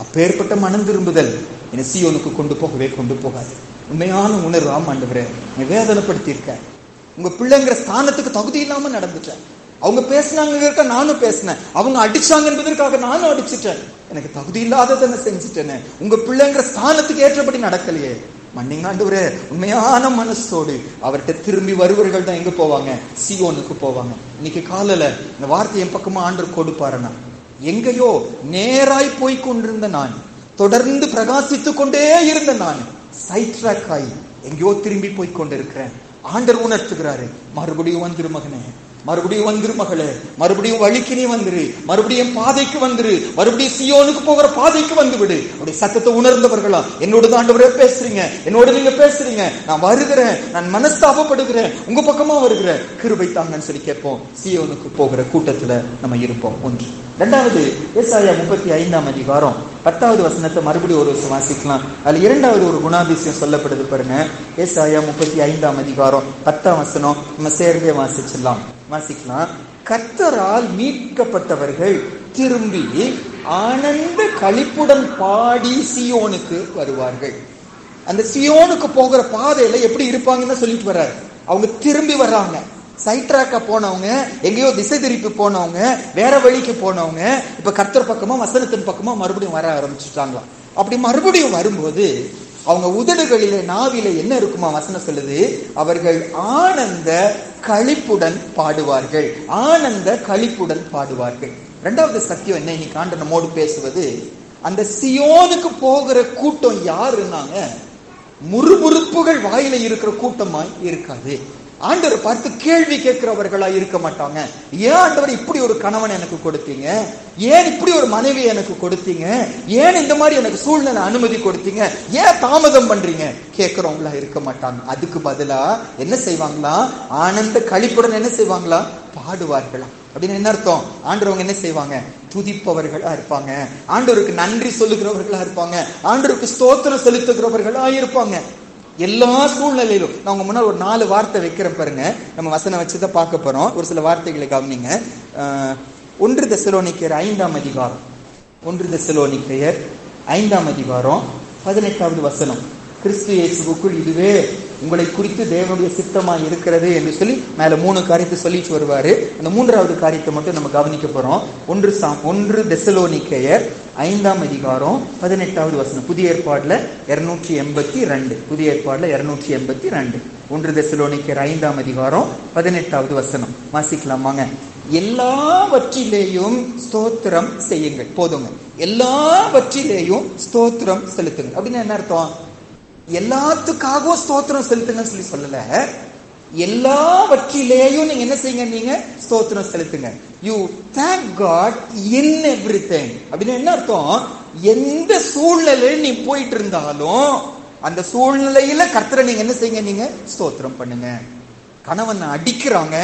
அப்பேற்பட்ட மனம் திரும்புதல் என்ன சீயோனுக்கு கொண்டு போகாது. உண்மையான உணர்வு, ஆமா ஆண்டவரே, நீ வேதனைப்படுத்தி இருக்க, உங்க பிள்ளைங்கிற ஸ்தானத்துக்கு தகுதி இல்லாம நடந்துட்டேன், அவங்க பேசினாங்க நானும் பேசினேன், அவங்க அடிச்சாங்க என்பதற்காக நானும் அடிச்சுட்டேன், எனக்கு தகுதி இல்லாததை செஞ்சுட்டேன்னு, உங்க பிள்ளைங்கிற ஸ்தானத்துக்கு ஏற்றபடி நடக்கலையே, மன்னிங்க ஆண்டவரே. உண்மையான மனசோடு அவர்கிட்ட திரும்பி வருவர்கள் தான் எங்க போவாங்க? சீயோனுக்கு போவாங்க. இன்னைக்கு காலையில இந்த வார்த்தை என் பக்கமா ஆண்டவர் கொடுப்பாருன்னா, எங்கேயோ நேராய் போய் கொண்டிருந்த நான், தொடர்ந்து பிரகாசித்து கொண்டே இருந்த நான் சைட் ட்ராக் ஆகி எங்கேயோ திரும்பி போய் கொண்டிருக்கிறேன். ஆண்டவர் உணர்த்துகிறாரு, மறுபடியும் வந்துரு மகனே, மறுபடியும் வந்துரு மகளே, மறுபடியும் வழிக்கு நீ வந்துரு, மறுபடியும் பாதைக்கு வந்துரு, மறுபடியும் சீயோனுக்கு போகிற பாதைக்கு வந்து விடு. அப்படி சத்தத்தை உணர்ந்தவர்களா, என்னோட தான் ஆண்டவரே பேசுறீங்க, என்னோட நீங்க பேசுறீங்க, நான் வருகிறேன், நான் மனஸ்தாபப்படுகிறேன், உங்க பக்கமா வருகிறேன், கிருபை தாங்கன்னு சொல்லி கேட்போம். சீயோனுக்கு போகிற கூட்டத்துல நம்ம இருப்போம். ஒன்று. இரண்டாவது, ஏசாயா 35 அதிகாரம் 10வது வசனத்தை மறுபடியும் ஒரு வருஷம் வாசிக்கலாம். அதுல இரண்டாவது ஒரு குணாதிசயம் சொல்லப்படுது பாருங்க. ஏசாயா 35 அதிகாரம் 10ஆம் வசனம் நம்ம சேர்ந்தே வாசிக்கலாம். கர்த்தரால் மீட்கப்பட்டவர்கள் திரும்பி ஆனந்த களிப்புடன் பாடி சீயோனுக்கு வருவார்கள். அந்த சீயோனுக்கு போகிற பாதையில எப்படி இருப்பாங்கன்னு சொல்லிட்டு வர்றாரு. அவங்க திரும்பி வர்றாங்க. சைட்ராக்கா போனவங்க, எங்கேயோ திசை திருப்பி போனவங்க, வேற வழிக்கு போனவங்க, இப்ப கர்த்தர் பக்கமா வசனத்தின் பக்கமா மறுபடியும் வர ஆரம்பிச்சுட்டாங்களா. அப்படி மறுபடியும் வரும்போது அவங்க உதடுகளிலே நாவிலே என்ன இருக்குமா? வசனம் சொல்லுது, அவர்கள் ஆனந்த களிப்புடன் பாடுவார்கள், ஆனந்த களிப்புடன் பாடுவார்கள். இரண்டாவது சத்தியம் என்ன இன்னைக்கு ஆண்டவர் நம்மோடு பேசுவது, அந்த சியோனுக்கு போகிற கூட்டம் யாருன்னாங்க, முறுமுறுப்புகள் வாயில இருக்கிற கூட்டமாய் இருக்காது. ஆண்டவர் பார்த்து கேள்வி கேட்கிறவர்களா இருக்க மாட்டாங்க. ஏன் ஆண்டவர் இப்படி ஒரு கணவன் எனக்கு கொடுத்தீங்க, ஏன் இப்படி ஒரு மனைவி எனக்கு கொடுத்தீங்க, ஏன் இந்த மாதிரி எனக்கு சூழ்நிலை அனுமதி கொடுத்தீங்க, ஏன் தாமதம் பண்றீங்க கேட்கிறவங்களா இருக்க மாட்டாங்க. அதுக்கு பதிலா என்ன செய்வாங்களா? ஆனந்த களிப்புடன் என்ன செய்வாங்களா? பாடுவார்களா. அப்படின்னு என்ன அர்த்தம்? ஆண்டவங்க என்ன செய்வாங்க? துதிப்பவர்களா இருப்பாங்க, ஆண்டவருக்கு நன்றி சொல்லுகிறவர்களா இருப்பாங்க, ஆண்டவருக்கு ஸ்தோத்திரம் செலுத்துகிறவர்களா இருப்பாங்க. எல்லா சூழ்நிலையிலும் நான் உங்க முன்னாடி ஒரு 4 வார்த்தை வைக்கிறேன் பாருங்க. நம்ம வசனம் வச்சுதான் பார்க்க போறோம். ஒரு சில வார்த்தைகளை கவனிங்க. 1 தெசலோனிக்கேயர் 5ஆம் அதிகாரம், 1 தெசலோனிக்கேயர் 5ஆம் அதிகாரம் 18வது வசனம். கிறிஸ்து இயேசுவுக்குள் இதுவே உங்களை குறித்து தேவனுடைய சித்தமாய் இருக்கிறது என்று சொல்லி மேல 3 காரியத்தை சொல்லிட்டு வருவாரு. அந்த 3வது காரியத்தை மட்டும் நம்ம கவனிக்க போறோம். 1 தெசலோனிக்கேயர் 5ஆம் அதிகாரம் 18வது வசனம். புதிய ஏற்பாடுல 282, புதிய ஏற்பாடுல 282. 1 தெசலோனிக்கேயர் 5ஆம் அதிகாரம் 18வது வசனம் வாசிக்கலாமாங்க? எல்லாவற்றிலேயும் ஸ்தோத்திரம் செய்யுங்கள். போதுங்க, எல்லாவற்றிலேயும் ஸ்தோத்திரம் செலுத்துங்க. அப்படின்னு என்ன அர்த்தம்? எல்லாத்துக்காகவும் ஸ்தோத்திரம் செலுத்துங்கன்னு சொல்லி சொல்லல, எல்லாவற்றிலேயும் நீங்க என்ன செய்யுங்க? நீங்க ஸ்தோத்திரம் செலுத்துங்க. You thank God in everything. அப்படின்னு என்ன அர்த்தம்? எந்த சூழ்நிலையில நீ போயிட்டு இருந்தாலும் அந்த சூழ்நிலையில கர்த்தரை நீங்க என்ன செய்யுங்க? நீங்க ஸ்தோத்திரம் பண்ணுங்க. கணவன் அடிக்கிறாங்க,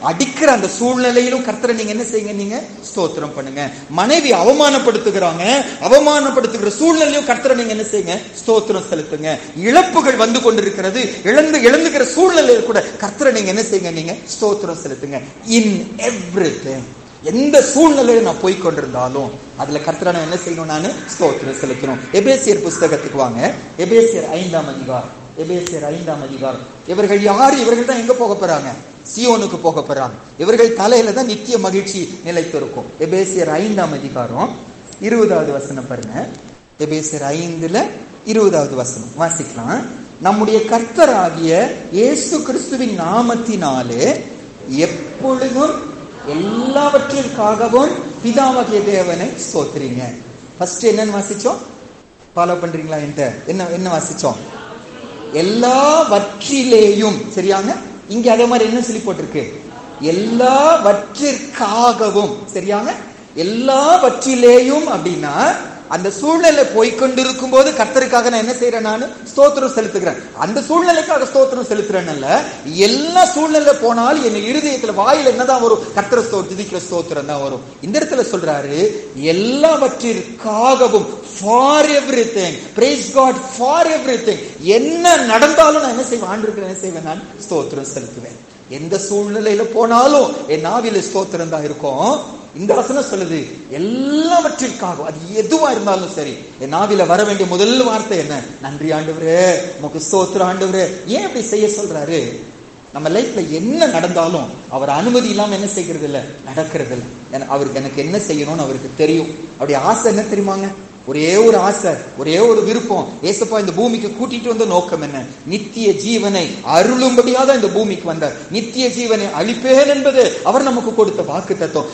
அடிக்கிற அந்த சூழ்நிலையிலும் கர்த்தரை நீங்க என்ன செய்யுங்க? நீங்க ஸ்தோத்திரம் பண்ணுங்க. மனைவி அவமானப்படுத்துகிறாங்க, அவமானப்படுத்துகிற சூழ்நிலையும் கர்த்தரை நீங்க என்ன செய்யுங்க? ஸ்தோத்திரம் செலுத்துங்க. இழப்புகள் வந்து கொண்டிருக்கிறது, இழந்துகிற சூழ்நிலையில் கூட கர்த்தரை நீங்க என்ன செய்யுங்க? நீங்க ஸ்தோத்திரம் செலுத்துங்க. இன் எவ்ரிதிங், எந்த சூழ்நிலையில நான் போய் கொண்டிருந்தாலும் அதுல கர்த்தரை நான் என்ன செய்யணும்? நான் ஸ்தோத்திரம் செலுத்தணும். எபேசியர் புஸ்தகத்துக்கு வாங்க. எபேசியர் 5ஆம் அதிகாரம். எபேசியர் 5ஆம் அதிகாரம். இவர்கள் யாரு? இவர்கள் தான் எங்க போக போறாங்க? சியோனுக்கு போக போறாங்க. இவர்கள் தலையில தான் நித்திய மகிழ்ச்சி நிலைத்திருக்கும். எபேசியர் 5ஆம் அதிகாரம் 20வது வசனம் பாருங்க. எபேசியர் 5ல 20வது வசனம் வாசிக்கலாம். நம்முடைய கர்த்தராகிய இயேசு கிறிஸ்துவின் நாமத்தினாலே எப்பொழுதும் எல்லாவற்றிற்காகவும் பிதாவாகிய தேவனை ஸ்தோத்திரிங்க. ஃபர்ஸ்ட் என்னன்னு வாசிச்சோம்? ஃபாலோ பண்றீங்களா? என்ன வாசிச்சோம்? எல்லாவற்றிலேயும். சரியாங்க? இங்க அதே மாதிரி என்ன சொல்லி போட்டிருக்கு? எல்லாவற்றிற்காகவும். சரியாங்க? எல்லாவற்றிலேயும் அப்படின்னா அந்த சூழ்நிலை போய்கொண்டிருக்கும் போது கர்த்தருக்காக நான் என்ன செய்யறேன்? நான் ஸ்தோத்திரம் செலுத்துகிறேன். அந்த சூழ்நிலைக்காக ஸ்தோத்திரம் செலுத்துறேன் அல்ல. எல்லா சூழ்நிலை போனால் என் இருதயத்துல வாயில என்னதான் வரும்? கர்த்தரை துதிக்கிற ஸ்தோத்திரம் தான் வரும். இந்த இடத்துல சொல்றாரு எல்லாவற்றிற்காகவும், for everything. Praise God for everything. என்ன நடந்தாலும் நான் என்ன செய்வேன்? ஆண்டவருக்கு என்ன செய்வேன்? நான் ஸ்தோத்திரம் செலுத்துவேன். எந்த சூழ்நிலையில போனாலும் என் நாவில ஸ்தோத்திரம் தான் இருக்கும். இந்த வசனம் சொல்லுது எல்லாவற்றிற்காக. அது எதுவா இருந்தாலும் சரி, என் நாவில வர வேண்டிய முதல் வார்த்தை என்ன? நன்றி ஆண்டவரே, உமக்கு ஸ்தோத்திரம் ஆண்டவரே. ஏன் இப்படி செய்ய சொல்றாரு? நம்ம லைஃப்ல என்ன நடந்தாலும் அவர் அனுமதி இல்லாம என்ன செய்யறது இல்ல, நடக்கிறது இல்ல. அவருக்கு எனக்கு என்ன செய்யணும்னு அவருக்கு தெரியும். அவருடைய ஆசை என்ன தெரியுமாங்க? ஒரே ஒரு ஆசை, ஒரே ஒரு விருப்பம். ஏசப்பா இந்த பூமிக்கு கூட்டிட்டு வந்த நோக்கம் என்ன? நித்திய ஜீவனை அருளும்படியாக இந்த பூமிக்கு வந்தார். நித்திய ஜீவனை அளிப்பேன் என்பது அவர் நமக்கு கொடுத்த வாக்கு தத்துவம்.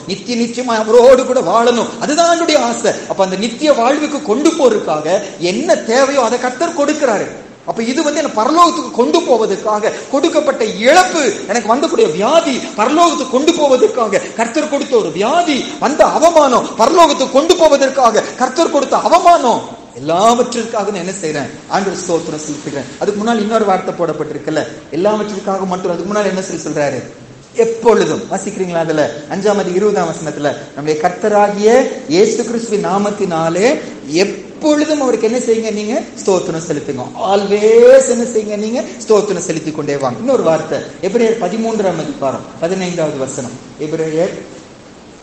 நிச்சயமா அவரோடு கூட வாழணும், அதுதான் என்னுடைய ஆசை. அப்ப அந்த நித்திய வாழ்வுக்கு கொண்டு போறதுக்காக என்ன தேவையோ அதை கர்த்தர் கொடுக்கிறாரு. அப்ப இது என்ன பரலோகத்துக்கு கொண்டு போவதற்காக கொடுக்கப்பட்ட இழப்பு. எனக்கு வந்தக்கூடிய வியாதி பரலோகத்துக்கு கொண்டு போவதற்காக கர்த்தர் கொடுத்த ஒரு வியாதி. வந்த அவமானம் பரலோகத்துக்கு கொண்டு போவதற்காக கர்த்தர் கொடுத்த அவமானம். எல்லாவற்றிற்காக நான் என்ன செய்யறேன்? ஆண்டவர் ஸ்தோத்திரம் செலுத்துகிறேன். அதுக்கு முன்னால் இன்னொரு வார்த்தை போடப்பட்டிருக்குல்ல, எல்லாவற்றிற்காக மட்டும். அதுக்கு முன்னால் என்ன சொல்லி சொல்றாரு? எப்பொழுதும். வாசிக்கிறீங்களா? அதுல 5ஆம் 20ஆம் வசனத்துல நம்முடைய கர்த்தராகிய இயேசு கிறிஸ்துவின் நாமத்தினாலே எப்பொழுதும் அவருக்கு என்ன செய்யுங்க? நீங்க ஸ்தோத்திரம் செலுத்துங்க. ஆல்வேஸ் என்ன செய்யுங்க? நீங்க ஸ்தோத்திரம் செலுத்திக் கொண்டே வாங்க. இன்னொரு வார்த்தை எபிரேயர் 13ஆம் அதிகாரம் 15வது வசனம். எபிரேயர்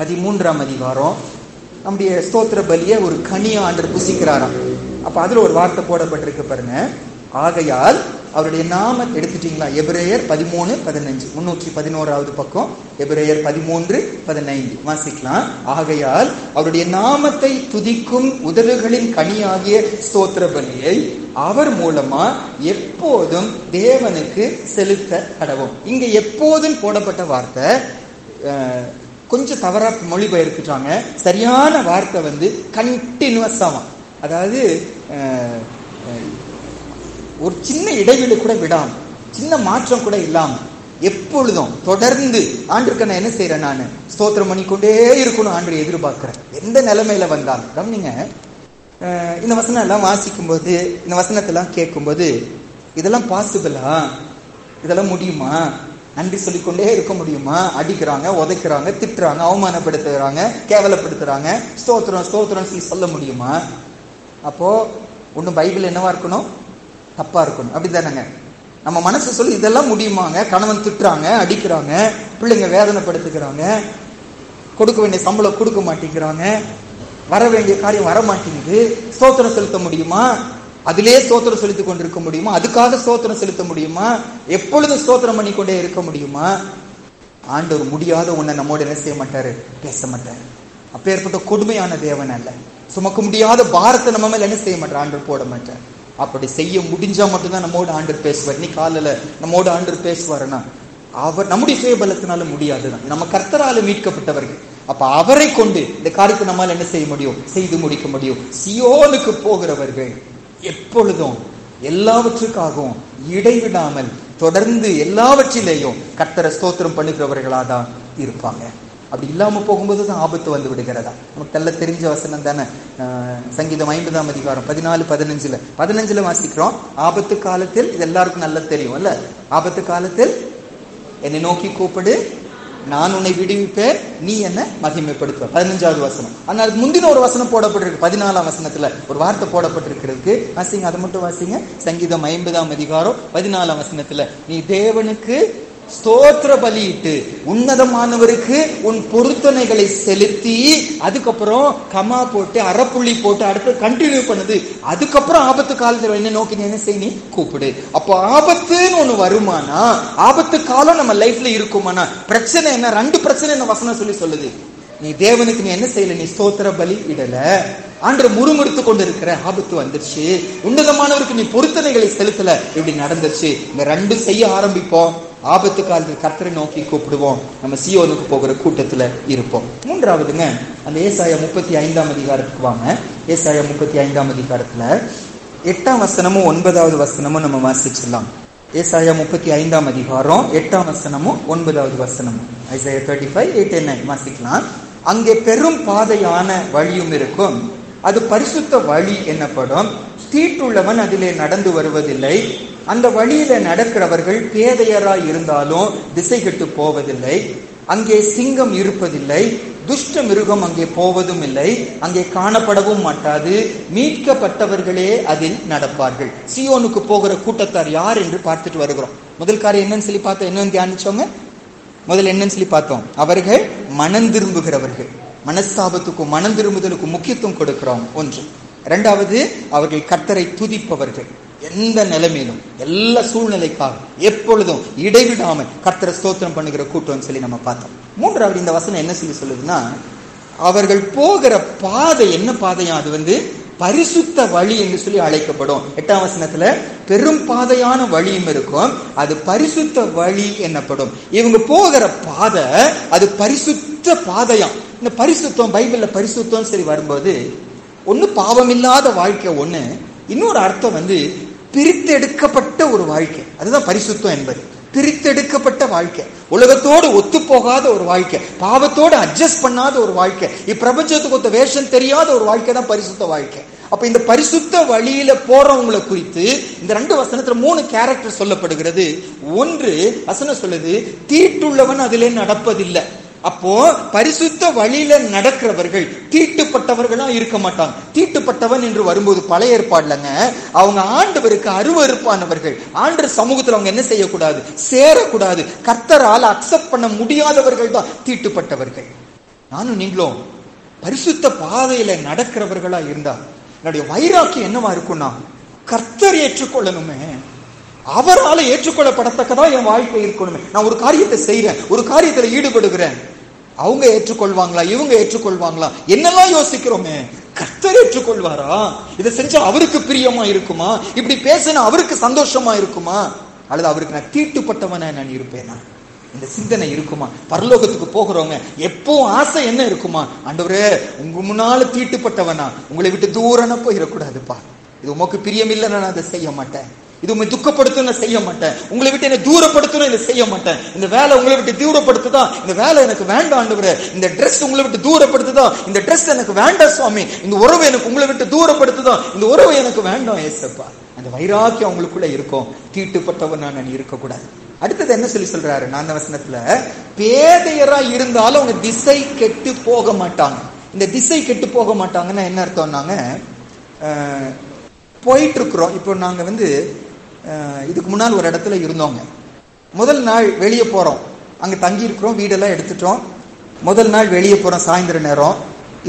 13ஆம் அதிகாரம். நம்முடைய ஸ்தோத்திர பலியை ஒரு கனியா ஆண்டவர் புசிக்கிறாராம். அப்ப அதுல ஒரு வார்த்தை போடப்பட்டிருக்கு பாருங்க. ஆகையால் அவருடைய நாமத்தை எடுத்துட்டீங்களா? எபிரேயர் 13:15, 311வது பக்கம். எபிரேயர் 13:15 வாசிக்கலாம். ஆகையால் அவருடைய நாமத்தை துதிக்கும் உதடுகளின் கனியாகிய ஸ்தோத்திர பலியை அவர் மூலமா எப்போதும் தேவனுக்கு செலுத்த கடவும். இங்க எப்போதும் போடப்பட்ட வார்த்தை கொஞ்சம் தவறா மொழிபெயர்த்துட்டாங்க. சரியான வார்த்தை கண்டினியூஸ் ஆகும். அதாவது ஒரு சின்ன இடைவெளி கூட விடாம, சின்ன மாற்றம் கூட இல்லாம எப்பொழுதும் தொடர்ந்து ஆண்டவருக்கு நான் என்ன செய்யறேன்? நான் ஸ்தோத்திரம் பண்ணிக்கொண்டே இருக்கணும். ஆண்டவரை எதிர்பார்க்கிறேன் எந்த நிலைமையில வந்தாலும். கவனிங்க, இந்த வசனம் எல்லாம் வாசிக்கும் போது, இந்த வசனத்தெல்லாம் கேட்கும் போது, இதெல்லாம் பாசிபிளா? இதெல்லாம் முடியுமா? நன்றி சொல்லிக்கொண்டே இருக்க முடியுமா? அடிக்கிறாங்க, உதைக்கிறாங்க, திட்டுறாங்க, அவமானப்படுத்துறாங்க, கேவலப்படுத்துறாங்க, ஸ்தோத்திரம் ஸ்தோத்திரம் சொல்ல முடியுமா? அப்போ ஒன்னும் பைபிள் என்னவா இருக்கணும்? தப்பா இருக்கணும். அப்படித்தானங்க? நம்ம மனசு சொல்லி இதெல்லாம் முடியுமாங்க? கணவன் திட்டுறாங்க, அடிக்கிறாங்க, பிள்ளைங்க வேதனைப்படுத்துக்கிறாங்க, கொடுக்க வேண்டிய சம்பளம் கொடுக்க மாட்டேங்கிறாங்க, வர வேண்டிய காரியம் வர மாட்டேங்குது. ஸ்தோத்திரம் செலுத்த முடியுமா? அதிலே ஸ்தோத்திரம் செலுத்திக் கொண்டிருக்க முடியுமா? அதுக்காக ஸ்தோத்திரம் செலுத்த முடியுமா? எப்பொழுதும் ஸ்தோத்திரம் பண்ணிக்கொண்டே இருக்க முடியுமா? ஆண்டவர் முடியாத ஒன்றை நம்மோட என்ன செய்ய மாட்டாரு? பேச மாட்டாரு. அப்பேற்பட்ட கொடுமையான தேவன் அல்ல. சுமக்க முடியாத பாரத்தை நம்ம மேல என்ன செய்ய மாட்டார்? ஆண்டவர் போட மாட்டார். அப்படி செய்ய முடிஞ்சா மட்டும்தான் நம்மோட ஆண்டவர் பேசுவார். நீ காலையில நம்மோட ஆண்டவர் பேசுவாருன்னா அவர் நம்முடைய சுயபலத்தினால முடியாதுதான். நம்ம கர்த்தரால மீட்கப்பட்டவர்கள். அப்ப அவரை கொண்டு இந்த காரியத்தை நம்மால் என்ன செய்ய முடியும்? செய்து முடிக்க முடியும். சியோனுக்கு போகிறவர்கள் எப்பொழுதும் எல்லாவற்றுக்காகவும் இடைவிடாமல் தொடர்ந்து எல்லாவற்றிலேயும் கர்த்தரை ஸ்தோத்திரம் பண்ணுகிறவர்களாதான் இருப்பாங்க. அப்படி இல்லாம போகும்போது தான் ஆபத்து வந்து விடுகிறதா? நமக்கு நல்ல தெரிஞ்ச வசனம் தானே. சங்கீதம் 50ஆம் அதிகாரம் 14:15 வாசிக்கிறோம். ஆபத்து காலத்தில், இது எல்லாருக்கும் நல்லா தெரியும் அல்ல, ஆபத்து காலத்தில் என்னை நோக்கி கூப்பிடு, நான் உன்னை விடுவிப்பேன், நீ என்ன மகிமைப்படுத்துவ. 15வது வசனம். ஆனால் அதுக்கு முந்தின ஒரு வசனம் போடப்பட்டிருக்கு. 14ஆம் வசனத்துல ஒரு வார்த்தை போடப்பட்டிருக்கு. வாசிங்க, அதை மட்டும் வாசிங்க. சங்கீதம் 50ஆம் அதிகாரம் 14ஆம் வசனத்துல, நீ தேவனுக்கு ஸ்தோத்திர பலியிட்டு உன்னதமானவருக்கு உன் பொருத்தனைகளை செலுத்தி, அதுக்கப்புறம் கமா போட்டு அறப்புள்ளி போட்டு அடுத்து கண்டினியூ பண்ணுது. அதுக்கப்புறம் ஆபத்து காலத்துல என்ன நோக்கி என்ன செய்ய நீ கூப்பிடு. அப்போ ஆபத்துன்னு ஒண்ணு வருமானா, ஆபத்து காலம் நம்ம லைஃப்ல இருக்குமானா, பிரச்சனை என்ன? 2 பிரச்சனை என்ன வசனம் சொல்லுது. நீ தேவனுக்கு நீ என்ன செய்யல, நீ ஸ்தோத்திர பலி இடல, ஆண்டவர் முறுமுறுத்து கொண்டு இருக்கிற, ஆபத்து வந்துருச்சு. உன்னதமானவருக்கு நீ பொருத்தனைகளை செலுத்தல, இப்படி நடந்துச்சு. இந்த 2 செய்ய ஆரம்பிப்போம். ஆபத்து காலத்தில் கர்த்தரை நோக்கி கூப்பிடுவோம். நம்ம சீயோனுக்கு போகிற கூட்டத்துல இருப்போம். 3வதுங்க, அந்த ஏசாயா 35ஆம் அதிகாரத்துக்கு வாங்க. ஏசாயா 35ஆம் அதிகாரத்துல 8ஆம் வசனமும் 9வது வசனமும் நம்ம வாசிச்சிடலாம். ஏசாயா 35ஆம் அதிகாரம் 8ஆம் வசனமும் 9வது வசனமும். ஐசாயா 35:8-9 வாசிக்கலாம். அங்கே பெரும் பாதையான வழியும் இருக்கும், அது பரிசுத்த வழி என்னப்படும். தீட்டுள்ளவன் அதிலே நடந்து வருவதில்லை, அந்த வழியில நடக்கிறவர்கள் பேதையராய் இருந்தாலும் திசை கெட்டு போவதில்லை. அங்கே சிங்கம் இருப்பதில்லை, துஷ்ட மிருகம் அங்கே போவதும் இல்லை, அங்கே காணப்படவும் மாட்டாது. மீட்கப்பட்டவர்களே அதில் நடப்பார்கள். சீயோனுக்கு போகிற கூட்டத்தார் யார் என்று பார்த்துட்டு வருகிறோம். முதல் காரியம் என்னன்னு சொல்லி பார்த்தோம். என்னன்னு தியானிச்சோங்க? முதல்ல என்னன்னு சொல்லி பார்த்தோம். அவர்கள் மனம் திரும்புகிறவர்கள். மனஸ்தாபத்துக்கும் மனம் திரும்புதலுக்கும் முக்கியத்துவம் கொடுக்கிறோம் ஒன்று. 2வது, அவர்கள் கர்த்தரை துதிப்பவர்கள். எந்த நிலைமையிலும், எல்லா சூழ்நிலைக்காக எப்பொழுதும் இடைவிடாமல் கர்த்தரை ஸ்தோத்திரம் பண்ணுகிற கூட்டம் சொல்லி நம்ம பார்த்தோம். 3வது, இந்த வசனம் என்ன சொல்லுதுன்னா, அவர்கள் போகிற பாதை என்ன பாதையா, அது பரிசுத்த வழி என்று சொல்லி அழைக்கப்படும். 8ஆம் வசனத்துல பெரும் பாதையான வழியும் இருக்கும், அது பரிசுத்த வழி என்னப்படும். இவங்க போகிற பாதை அது பரிசுத்த பாதையா. இந்த பரிசுத்தம், பைபிள்ல பரிசுத்தம் சரி வரும்போது ஒண்ணு பாவமில்லாத வாழ்க்கை, ஒண்ணு இன்னொரு அர்த்தம் பிரித்தெடுக்கப்பட்ட ஒரு வாழ்க்கை. அதுதான் பரிசுத்தம் என்பது. பிரித்தெடுக்கப்பட்ட வாழ்க்கை, உலகத்தோடு ஒத்து போகாத ஒரு வாழ்க்கை, பாவத்தோடு அட்ஜஸ்ட் பண்ணாத ஒரு வாழ்க்கை, இப்பிரபஞ்சத்துக்கு ஒத்த வேஷம் தெரியாத ஒரு வாழ்க்கை தான் பரிசுத்த வாழ்க்கை. அப்ப இந்த பரிசுத்த வழியில போறவங்களை குறித்து இந்த 2 வசனத்துல 3 கேரக்டர் சொல்லப்படுகிறது. ஒன்று, வசனம் சொல்லுது, தீட்டுள்ளவன் அதிலே நடப்பதில்லை. அப்போ பரிசுத்த வழியில நடக்கிறவர்கள் தீட்டுப்பட்டவர்களா இருக்க மாட்டாங்க. தீட்டுப்பட்டவன் என்று வரும்போது பழைய ஏற்பாடுலங்க, அவங்க ஆண்டவருக்கு அருவருப்பானவர்கள். ஆண்டவர் சமூகத்தில் அவங்க என்ன செய்யக்கூடாது, சேரக்கூடாது. கர்த்தரால் அக்செப்ட் பண்ண முடியாதவர்கள் தான் தீட்டுப்பட்டவர்கள். நானும் நீங்களும் பரிசுத்த பாதையில நடக்கிறவர்களா இருந்தா என்னுடைய வைராக்கியம் என்னவா இருக்கும்னா, கர்த்தர் ஏற்றுக்கொள்ளணுமே, அவரால் ஏற்றுக்கொள்ளப்படத்தக்கதா என் வாழ்க்கை இருக்கணுமே. நான் ஒரு காரியத்தை செய்யறேன், ஒரு காரியத்துல ஈடுபடுகிறேன், அவங்க ஏற்றுக்கொள்வாங்களா, இவங்க ஏற்றுக்கொள்வாங்களா, என்னெல்லாம் யோசிக்கிறோமே, கர்த்தர் ஏற்றுக்கொள்வாரா, இதை செஞ்சா அவருக்கு பிரியமா இருக்குமா, இப்படி பேசினா அவருக்கு சந்தோஷமா இருக்குமா, அல்லது அவருக்கு நான் தீட்டுப்பட்டவன நான் இருப்பேனா, இந்த சிந்தனை இருக்குமா? பரலோகத்துக்கு போகிறவங்க எப்போ ஆசை என்ன இருக்குமா, ஆண்டவரே உங்க முன்னால தீட்டுப்பட்டவனா, உங்களை விட்டு தூரனா போயிடக்கூடாதுப்பா, இது உமக்கு பிரியம் இல்லைன்னா நான் அதை செய்ய மாட்டேன், இது உண்மை துக்கப்படுத்தும் செய்ய மாட்டேன், உங்களை விட்டு என்ன தூரப்படுத்தணும் இதை செய்ய மாட்டேன், இந்த வேலை உங்களை விட்டு தூரப்படுத்துதா, இந்த வேலை எனக்கு வேண்டாம் ஆண்டவரே, இந்த ட்ரெஸ் உங்களை விட்டு தூரப்படுத்துதா, இந்த ட்ரெஸ் எனக்கு வேண்டாம் சுவாமி, இந்த உறவு எனக்கு உங்களை விட்டு தூரப்படுத்துதா, இந்த உறவு எனக்கு வேண்டாம் ஏசப்பா. அந்த வைராக்கியம் அவங்களுக்குள்ள இருக்கும். தீட்டுப்பட்டவன் நான் இருக்கக்கூடாது. அடுத்தது என்ன சொல்றாரு 4 வசனத்துல, பேதையரா இருந்தாலும் அவங்க திசை கெட்டு போக மாட்டாங்க. இந்த திசை கெட்டு போக மாட்டாங்கன்னா என்ன அர்த்தம்னாங்க, போயிட்டு இருக்கிறோம். இப்போ நாங்க இதுக்கு முன்னால் ஒரு இடத்துல இருந்தோங்க. முதல் நாள் வெளியே போறோம், அங்க தங்கி இருக்கிறோம், வீடெல்லாம் எடுத்துட்டோம். முதல் நாள் வெளியே போறோம், சாயந்தர நேரம்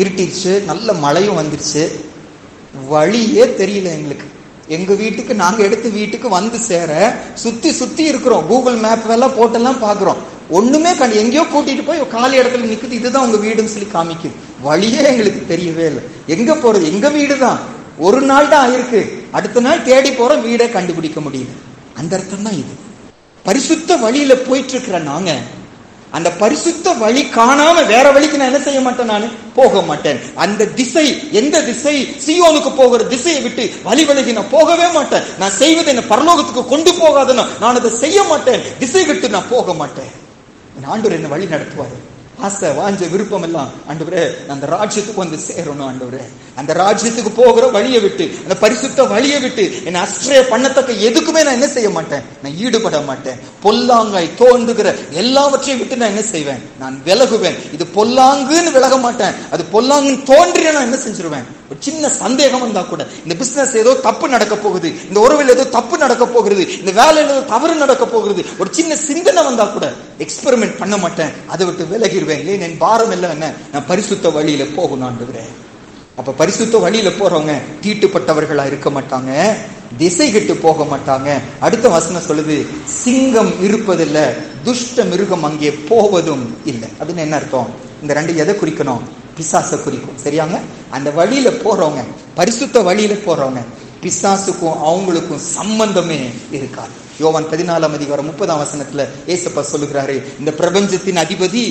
இருட்டிடுச்சு, நல்ல மழையும் வந்துருச்சு, வழியே தெரியல எங்களுக்கு. எங்க வீட்டுக்கு, நாங்க எடுத்த வீட்டுக்கு சேர சுத்தி சுத்தி இருக்கிறோம், கூகுள் மேப் எல்லாம் போட்டெல்லாம் பாக்குறோம், ஒண்ணுமே எங்கேயோ கூட்டிட்டு போய் காலி இடத்துல நிக்குது, இதுதான் உங்க வீடுன்னு சொல்லி காமிக்குது. வழியே எங்களுக்கு தெரியவே இல்லை, எங்க போறது, எங்க வீடு தான், ஒரு நாள் தான் ஆயிருக்கு, அடுத்த நாள் தேடி போறோம், வீடை கண்டுபிடிக்க முடியல. அந்த அர்த்தம் தான் இது. பரிசுத்த வழியில போயிட்டு இருக்கிற நாங்க அந்த பரிசுத்த வழி காணாம வேற வழிக்கு நான் என்ன செய்ய மாட்டேன், நான் போக மாட்டேன். அந்த திசை, எந்த திசை, சீயோனுக்கு போகிற திசையை விட்டு வழி விலகி நான் போகவே மாட்டேன். நான் செய்வது என்ன பரலோகத்துக்கு கொண்டு போகாதுன்னா நான் அதை செய்ய மாட்டேன். திசை விட்டு நான் போக மாட்டேன். ஆண்டவர் என்ன வழி நடத்துவாரு. ஆசை, வாஞ்ச, விருப்பம் எல்லாம் ஆண்டவரே அந்த ராஜ்யத்துக்கு வந்து சேரணும் ஆண்டவரே. அந்த ராஜ்யத்துக்கு போகிற வழியை விட்டு, அந்த பரிசுத்த வழியை விட்டு என்னை அஸ்ட்ரே பண்ணத்தக்க எதுக்குமே நான் என்ன செய்ய மாட்டேன், நான் ஈடுபட மாட்டேன். பொல்லாங்காய் தோன்றுகிற எல்லாவற்றையும் விட்டு நான் என்ன செய்வேன், நான் விலகுவேன். இது பொல்லாங்குன்னு விலக மாட்டேன், அது பொல்லாங்குன்னு தோன்றிய நான் என்ன செஞ்சிருவேன். ஒரு சின்ன சந்தேகம் வந்தா கூட, இந்த பிசினஸ் ஏதோ தப்பு நடக்க போகுது, இந்த உறவில் ஏதோ தப்பு நடக்க போகிறது, இந்த வேலையில் ஏதோ தவறு நடக்க போகிறது, ஒரு சின்ன சிந்தனை வந்தா கூட எக்ஸ்பெரிமெண்ட் பண்ண மாட்டேன், அதை விட்டு விலகிடுவேன். ஏன் என் பாரம் எல்லாம் என்ன, நான் பரிசுத்த வழியில போகணும் ஆண்டவரே. அப்ப பரிசுத்த வழியில போறவங்க தீட்டுப்பட்டவர்களா இருக்க மாட்டாங்க, திசை கெட்டு போக மாட்டாங்க. அடுத்த வசனம் சொல்லுது, சிங்கம் இருப்பதில்ல, துஷ்ட மிருகம் அங்கே போவதும் இல்லை. அப்படின்னு என்ன அர்த்தம்? இந்த ரெண்டு எதை குறிக்கணும்? பிசாசை குறிக்கும். சரியாங்க? அந்த வழியில போறவங்க, பரிசுத்த வழியில போறவங்க, பிசாசுக்கும் அவங்களுக்கும் சம்பந்தமே இருக்காது. யோவான் 14:30 ஏசப்பா சொல்லுகிறாரு, இந்த பிரபஞ்சத்தின் அதிபதி